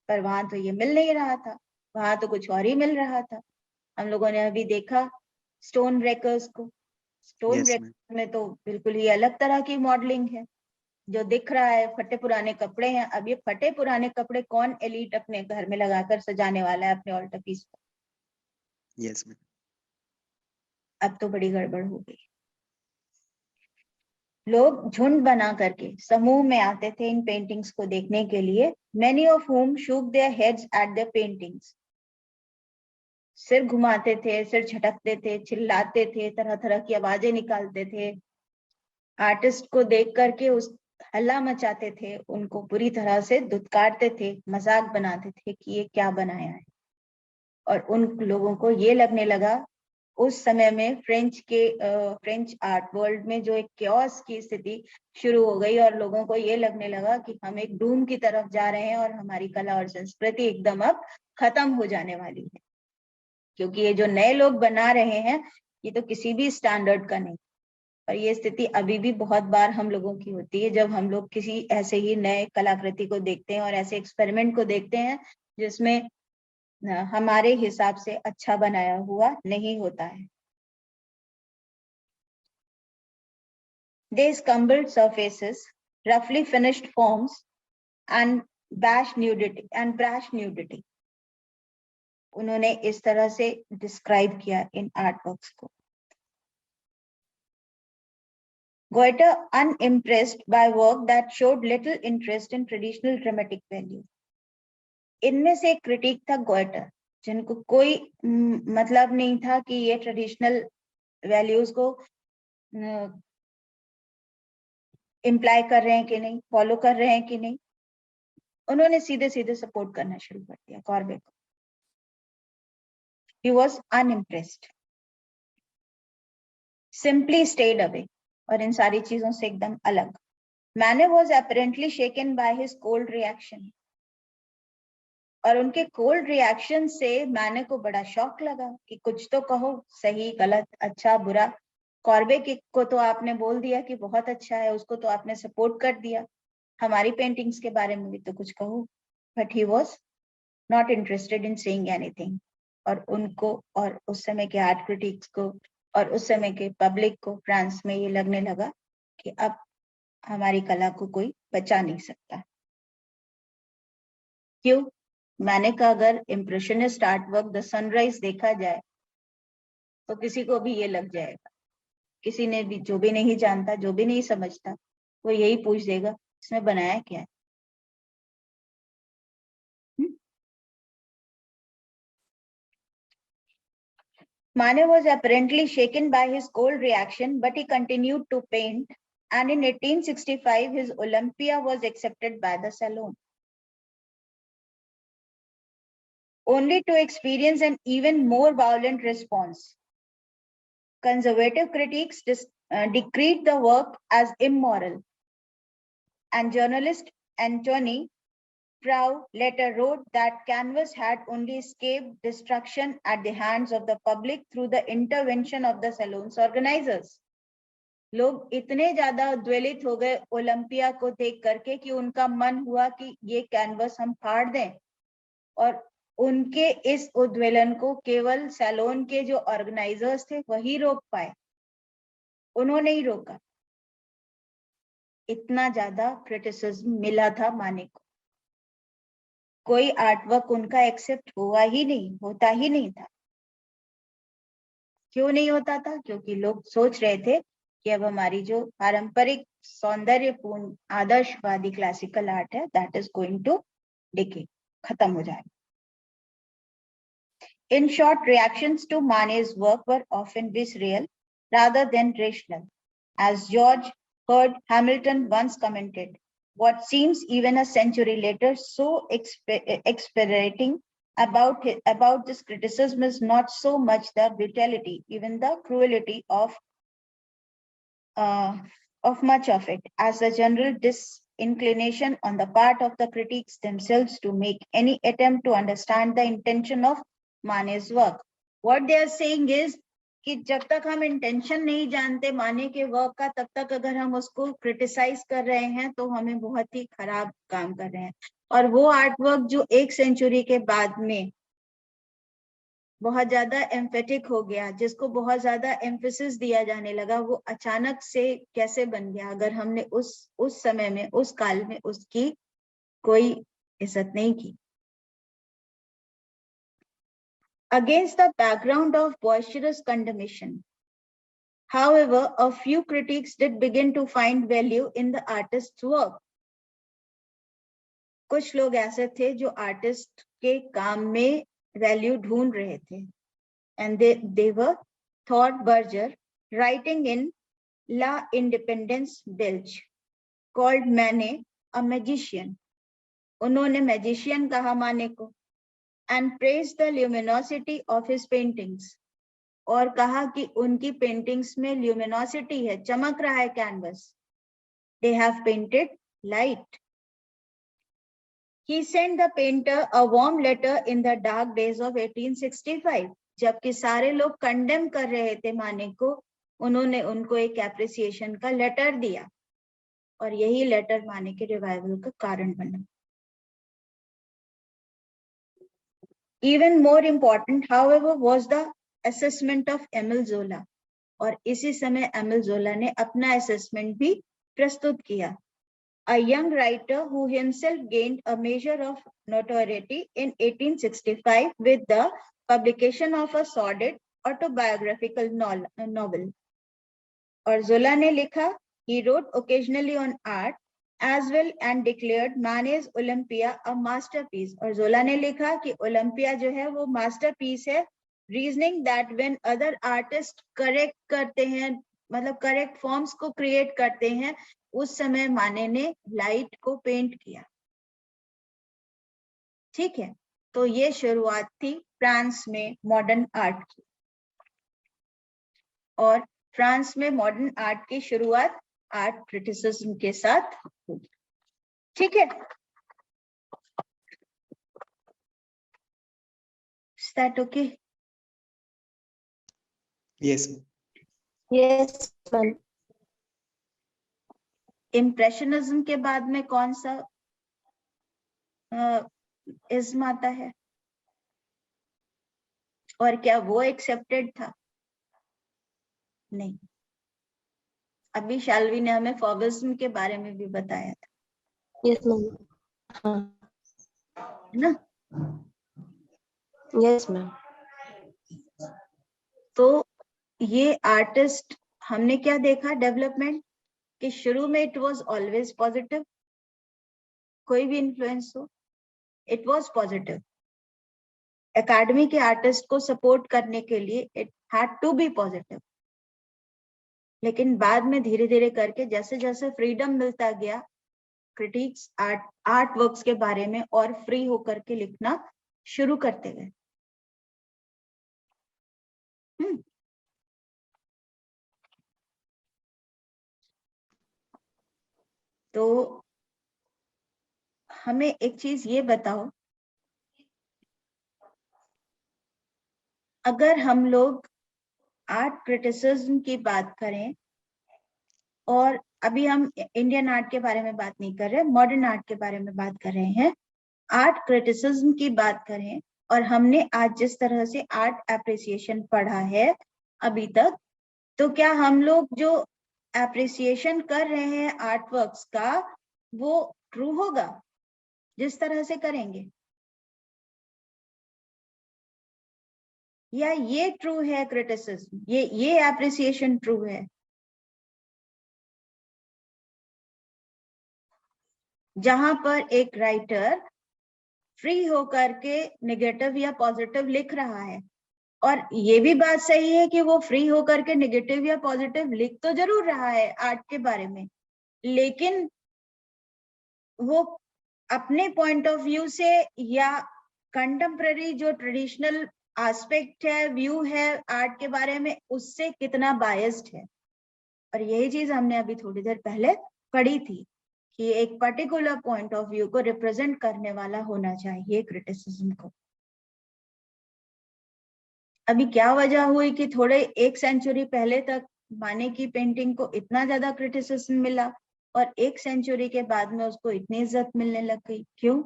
पर वहां तो ये मिल नहीं रहा था, वहां तो कुछ और ही मिल रहा था। हम लोगों ने अभी देखा स्टोन ब्रेकर्स को, स्टोन ब्रेकर में तो बिल्कुल ही अलग तरह की मॉडलिंग है। जो दिख रहा है फटे पुराने कपड़े हैं। अब ये फटे पुराने कपड़े कौन एलीट अपने घर में लगाकर सजाने वाला है अपने ऑल्टर पीस पर? Yes ma'am. अब तो बड़ी गड़बड़ हो गई। लोग झुंड बना करके समूह में आते थे इन पेंटिंग्स को देखने के लिए। Many of whom shook their heads at the paintings. सिर घुमाते थे, सिर झटकते थे, चिल्लाते थे, तरह तरह की आवाजें निकालते थे, आर्टिस्ट को देख करके उस हल्ला मचाते थे, उनको पूरी तरह से दुत्कारते थे, मजाक बनाते थे कि ये क्या बनाया है। और उन लोगों को ये लगने लगा उस समय में फ्रेंच आर्ट वर्ल्ड में जो एक क्योस की स्थिति शुरू हो गई और लोगों को ये लगने लगा कि हम एक डूम की तरफ जा रहे हैं और हमारी कला और संस्कृति एकदम अब खत्म हो जाने वाली है, क्योंकि ये जो नए लोग बना रहे हैं ये तो किसी भी स्टैंडर्ड का नहीं। और ये स्थिति अभी भी बहुत बार हम लोगों की होती है जब हम लोग किसी ऐसे ही नए कलाकृति को देखते हैं और ऐसे एक्सपेरिमेंट को देखते हैं जिसमें हमारे हिसाब से अच्छा बनाया हुआ नहीं होता है। They scumbled surfaces, roughly finished forms, and brash nudity. उन्होंने इस तरह से डिस्क्राइब किया इन आर्टवर्क्स को। Goethe unimpressed by work that showed little interest in traditional dramatic value. इनमें से एक क्रिटिक था गोएटर, जिनको कोई मतलब नहीं था कि ये ट्रेडिशनल वैल्यूज को इम्प्लाई कर रहे हैं कि नहीं, फॉलो कर रहे हैं कि नहीं। उन्होंने सीधे सीधे सपोर्ट करना शुरू कर दिया कॉर्बे को। He was unimpressed, simply stayed away, और इन सारी चीजों से एकदम अलग। Manet was apparently shaken by his cold reaction, और उनके कोल्ड रिएक्शन से मैने को बड़ा शॉक लगा कि कुछ तो कहो, सही गलत अच्छा बुरा। कॉर्बे को तो आपने बोल दिया कि बहुत अच्छा है, उसको तो आपने सपोर्ट कर दिया, हमारी पेंटिंग्स के बारे में भी तो कुछ कहो। But he was not interested in saying anything. और उनको और उस समय के आर्ट क्रिटिक्स को और उस समय के पब्लिक को फ्रांस में ये लगने लगा कि अब हमारी कला को कोई बचा नहीं सकता। क्यों? मैंने कहा अगर इम्प्रेशनिस्ट आर्टवर्क द सनराइज देखा जाए तो किसी को भी ये लग जाएगा, किसी ने भी जो भी नहीं जानता, जो भी नहीं समझता, वो यही पूछ देगा इसमें बनाया क्या है। Manet was apparently shaken by his cold reaction, but he continued to paint, and in 1865 his Olympia was accepted by the Salon, only to experience an even more violent response. Conservative critics decreed the work as immoral, and journalist Antony Prow later wrote that canvas had only escaped destruction at the hands of the public through the intervention of the Salon's organizers. लोग इतने ज्यादा उद्वेलित हो गए Olympia को देख करके कि उनका मन हुआ कि ये कैनवस हम फाड़ दें, और उनके इस उद्वेलन को केवल सैलोन के जो ऑर्गेनाइजर्स थे वही रोक पाए, उन्होंने ही रोका। इतना ज्यादा क्रिटिसिज्म मिला था माने को, कोई आर्टवर्क उनका एक्सेप्ट हुआ ही नहीं, होता ही नहीं था। क्यों नहीं होता था? क्योंकि लोग सोच रहे थे कि अब हमारी जो पारंपरिक सौंदर्यपूर्ण आदर्शवादी क्लासिकल आर्ट है, that is going to decay, खत्म हो जाएगा। In short, reactions to Manet's work were often visceral rather than rational. As George Heard Hamilton once commented, what seems even a century later so exasperating about this criticism is not so much the brutality, even the cruelty of much of it, as a general disinclination on the part of the critics themselves to make any attempt to understand the intention of Manet's work. What they are saying is कि जब तक हम intention नहीं जानते माने के work का, तब तक अगर हम उसको क्रिटिसाइज कर रहे हैं तो हमें बहुत ही खराब काम कर रहे हैं। और वो आर्ट वर्क जो एक सेंचुरी के बाद में बहुत ज्यादा एम्फेटिक हो गया, जिसको बहुत ज्यादा एम्फेसिस दिया जाने लगा, वो अचानक से कैसे बन गया अगर हमने उस समय में, उस काल में उसकी कोई इज्जत नहीं की। Against the background of boisterous condemnation, however, a few critics did begin to find value in the artist's work. कुछ लोग ऐसे थे जो आर्टिस्ट के काम में वैल्यू ढूंढ रहे थे, and they were Thought Berger, writing in La Independence Belge, called Manet a magician. उन्होंने मैजिशियन कहा माने को, and praised the luminosity of his paintings, और कहा कि उनकी पेंटिंग्स में ल्यूमिनोसिटी है, चमक रहा है canvas. They have painted light. He sent the painter a warm letter in the dark days of 1865. जबकि सारे लोग कंडेम कर रहे थे माने को, उन्होंने उनको एक एप्रिसिएशन का लेटर दिया, और यही लेटर माने के रिवाइवल का कारण बना। Even more important, however, was the assessment of Émile Zola, और इसी समय एमिल जोला ने अपना असेसमेंट भी प्रस्तुत किया। A young writer who himself gained a measure of notoriety in 1865 with the publication of a sordid autobiographical novel. और जोला ने लिखा, he wrote occasionally on art as well and declared Manet's Olympia a masterpiece. और जोला ने लिखा कि Olympia जो है वो मास्टरपीस है, reasoning that when other artists correct करते हैं, मतलब करेक्ट फॉर्म्स को क्रिएट करते हैं, उस समय माने ने लाइट को पेंट किया। ठीक है, तो ये शुरुआत थी फ्रांस में मॉडर्न आर्ट की, और फ्रांस में मॉडर्न आर्ट की शुरुआत आर्ट क्रिटिसिज्म के साथ होगी। ठीक है, Is that okay? Yes. Yes, ma'am. Impressionism के बाद में कौन सा इज्म आता है, और क्या वो एक्सेप्टेड था? नहीं। अभी शाल्वी ने हमें फॉविज्म के बारे में भी बताया था। Yes, ma'am. हाँ. है ना? Yes, ma'am. तो ये आर्टिस्ट हमने क्या देखा डेवलपमेंट, कि शुरू में इट वाज ऑलवेज पॉजिटिव, कोई भी इन्फ्लुएंस हो इट वाज पॉजिटिव। एकेडमी के आर्टिस्ट को सपोर्ट करने के लिए it had to be positive. लेकिन बाद में धीरे धीरे करके जैसे जैसे फ्रीडम मिलता गया, क्रिटिक्स आर्ट वर्क्स के बारे में और फ्री होकर के लिखना शुरू करते गए। तो हमें एक चीज ये बताओ, अगर हम लोग आर्ट क्रिटिसिज्म की बात करें, और अभी हम इंडियन आर्ट के बारे में बात नहीं कर रहे, मॉडर्न आर्ट के बारे में बात कर रहे हैं, आर्ट क्रिटिसिज्म की बात करें, और हमने आज जिस तरह से आर्ट एप्रिसिएशन पढ़ा है अभी तक, तो क्या हम लोग जो एप्रिसिएशन कर रहे हैं आर्ट वर्क्स का, वो ट्रू होगा जिस तरह से करेंगे, या ये ट्रू है क्रिटिसिज्म, ये एप्रिसिएशन ट्रू है? जहां पर एक राइटर फ्री होकर के नेगेटिव या पॉजिटिव लिख रहा है, और ये भी बात सही है कि वो फ्री होकर के नेगेटिव या पॉजिटिव लिख तो जरूर रहा है आर्ट के बारे में, लेकिन वो अपने पॉइंट ऑफ व्यू से या कंटेम्पररी जो ट्रेडिशनल एस्पेक्ट है, व्यू है आर्ट के बारे में, उससे कितना बायस्ड है। और यही चीज हमने अभी थोड़ी देर पहले पढ़ी थी कि एक पर्टिकुलर पॉइंट ऑफ व्यू को रिप्रेजेंट करने वाला होना चाहिए क्रिटिसिज्म को। अभी क्या वजह हुई कि थोड़े एक सेंचुरी पहले तक माने की पेंटिंग को इतना ज्यादा क्रिटिसिज्म मिला, और एक सेंचुरी के बाद में उसको इतनी इज्जत मिलने लग गई? क्यों?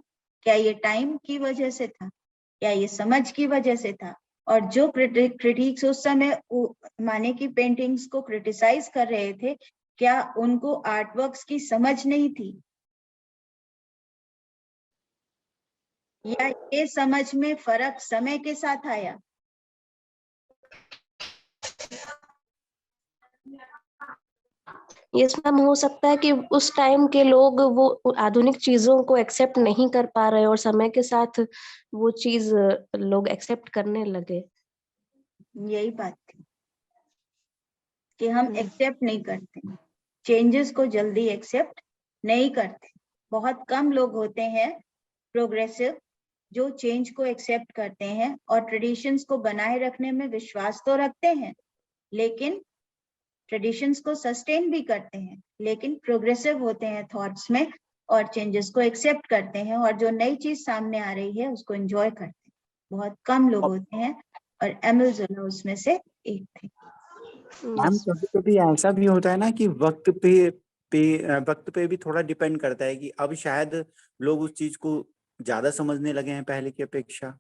क्या ये टाइम की वजह से था, या ये समझ की वजह से था? और जो क्रिटिक्स उस समय माने की पेंटिंग्स को क्रिटिसाइज कर रहे थे, क्या उनको आर्टवर्क्स की समझ नहीं थी, या ये समझ में फर्क समय के साथ आया? यस मैम, हो सकता है कि उस टाइम के लोग वो आधुनिक चीजों को एक्सेप्ट नहीं कर पा रहे, और समय के साथ वो चीज लोग एक्सेप्ट करने लगे। यही बात थी कि हम एक्सेप्ट नहीं करते, चेंजेस को जल्दी एक्सेप्ट नहीं करते। बहुत कम लोग होते हैं प्रोग्रेसिव जो चेंज को एक्सेप्ट करते हैं और ट्रेडिशंस को बनाए रखने में विश्वास तो रखते हैं, लेकिन ट्रेडिशंस को सस्टेन भी करते हैं, लेकिन प्रोग्रेसिव होते हैं थॉट्स में और चेंजेस को एक्सेप्ट करते हैं, और जो नई चीज सामने आ रही है उसको एंजॉय करते हैं। बहुत कम लोग होते हैं, और एमिल ज़ोला उसमें से एक थे। मैम कभी कभी ऐसा भी होता है ना कि वक्त पे भी थोड़ा डिपेंड करता है कि अब शायद लोग उस चीज को ज्यादा समझने लगे हैं पहले की अपेक्षा।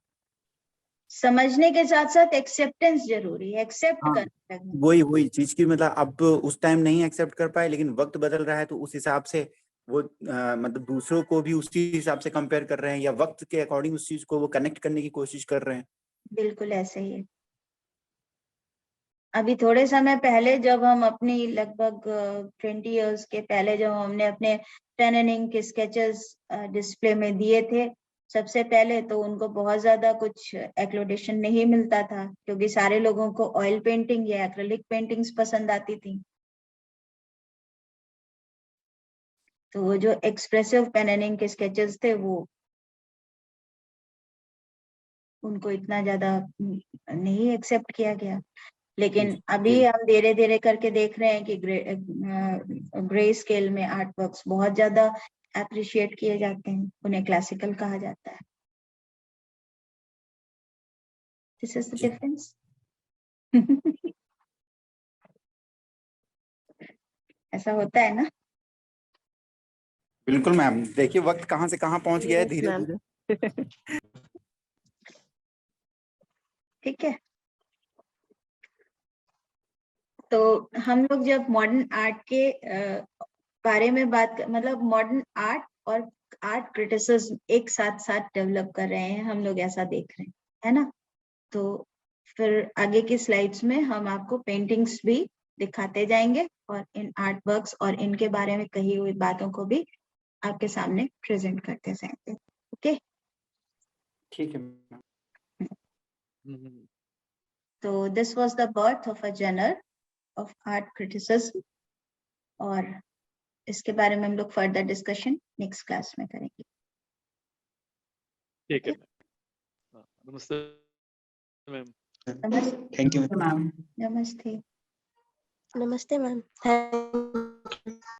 समझने के साथ साथ एक्सेप्टेंस जरूरी है, एक्सेप्ट हाँ, करने लगना। वही चीज की मतलब अब उस टाइम नहीं एक्सेप्ट कर पाए, लेकिन वक्त बदल रहा है तो उस हिसाब से वो मतलब दूसरों को भी उसी हिसाब से कंपेयर कर रहे हैं, या वक्त के अकॉर्डिंग उस चीज को वो कनेक्ट करने की कोशिश कर रहे हैं। बिल्कुल ऐसे ही है। अभी थोड़े समय पहले जब हम अपनी लगभग 20 इयर्स के पहले जब हमने अपने पेन एंड इंक के स्केचेस डिस्प्ले में दिए थे, सबसे पहले तो उनको बहुत ज्यादा कुछ एक्लोडेशन नहीं मिलता था, क्योंकि सारे लोगों को ऑयल पेंटिंग या एक्रिलिक पेंटिंग्स पसंद आती थी। तो वो जो एक्सप्रेसिव पेन एंड इंक के स्केचेस थे वो उनको इतना ज्यादा नहीं एक्सेप्ट किया गया। लेकिन अभी हम धीरे धीरे करके देख रहे हैं कि ग्रे स्केल में आर्ट वर्क्स बहुत ज्यादा अप्रिशिएट किए जाते हैं, उन्हें क्लासिकल कहा जाता है। This is the difference. ऐसा होता है ना? बिल्कुल मैम, देखिए वक्त कहाँ से कहाँ पहुंच गया है Yes, धीरे ma'am. धीरे। ठीक है, तो हम लोग जब मॉडर्न आर्ट के बारे में मतलब मॉडर्न आर्ट और आर्ट क्रिटिसिज्म एक साथ साथ डेवलप कर रहे हैं, हम लोग ऐसा देख रहे हैं, है ना? तो फिर आगे की स्लाइड्स में हम आपको पेंटिंग्स भी दिखाते जाएंगे, और इन आर्ट वर्क्स और इनके बारे में कही हुई बातों को भी आपके सामने प्रेजेंट करते जाएंगे। ओके, ठीक है मैम। तो this was the birth of a genre of art criticism, और इसके बारे में हम लोग फर्दर डिस्कशन नेक्स्ट क्लास में करेंगे। ठीक है मैम। नमस्ते मैम। नमस्ते थैंक यू मैम। नमस्ते। नमस्ते मैम। थैंक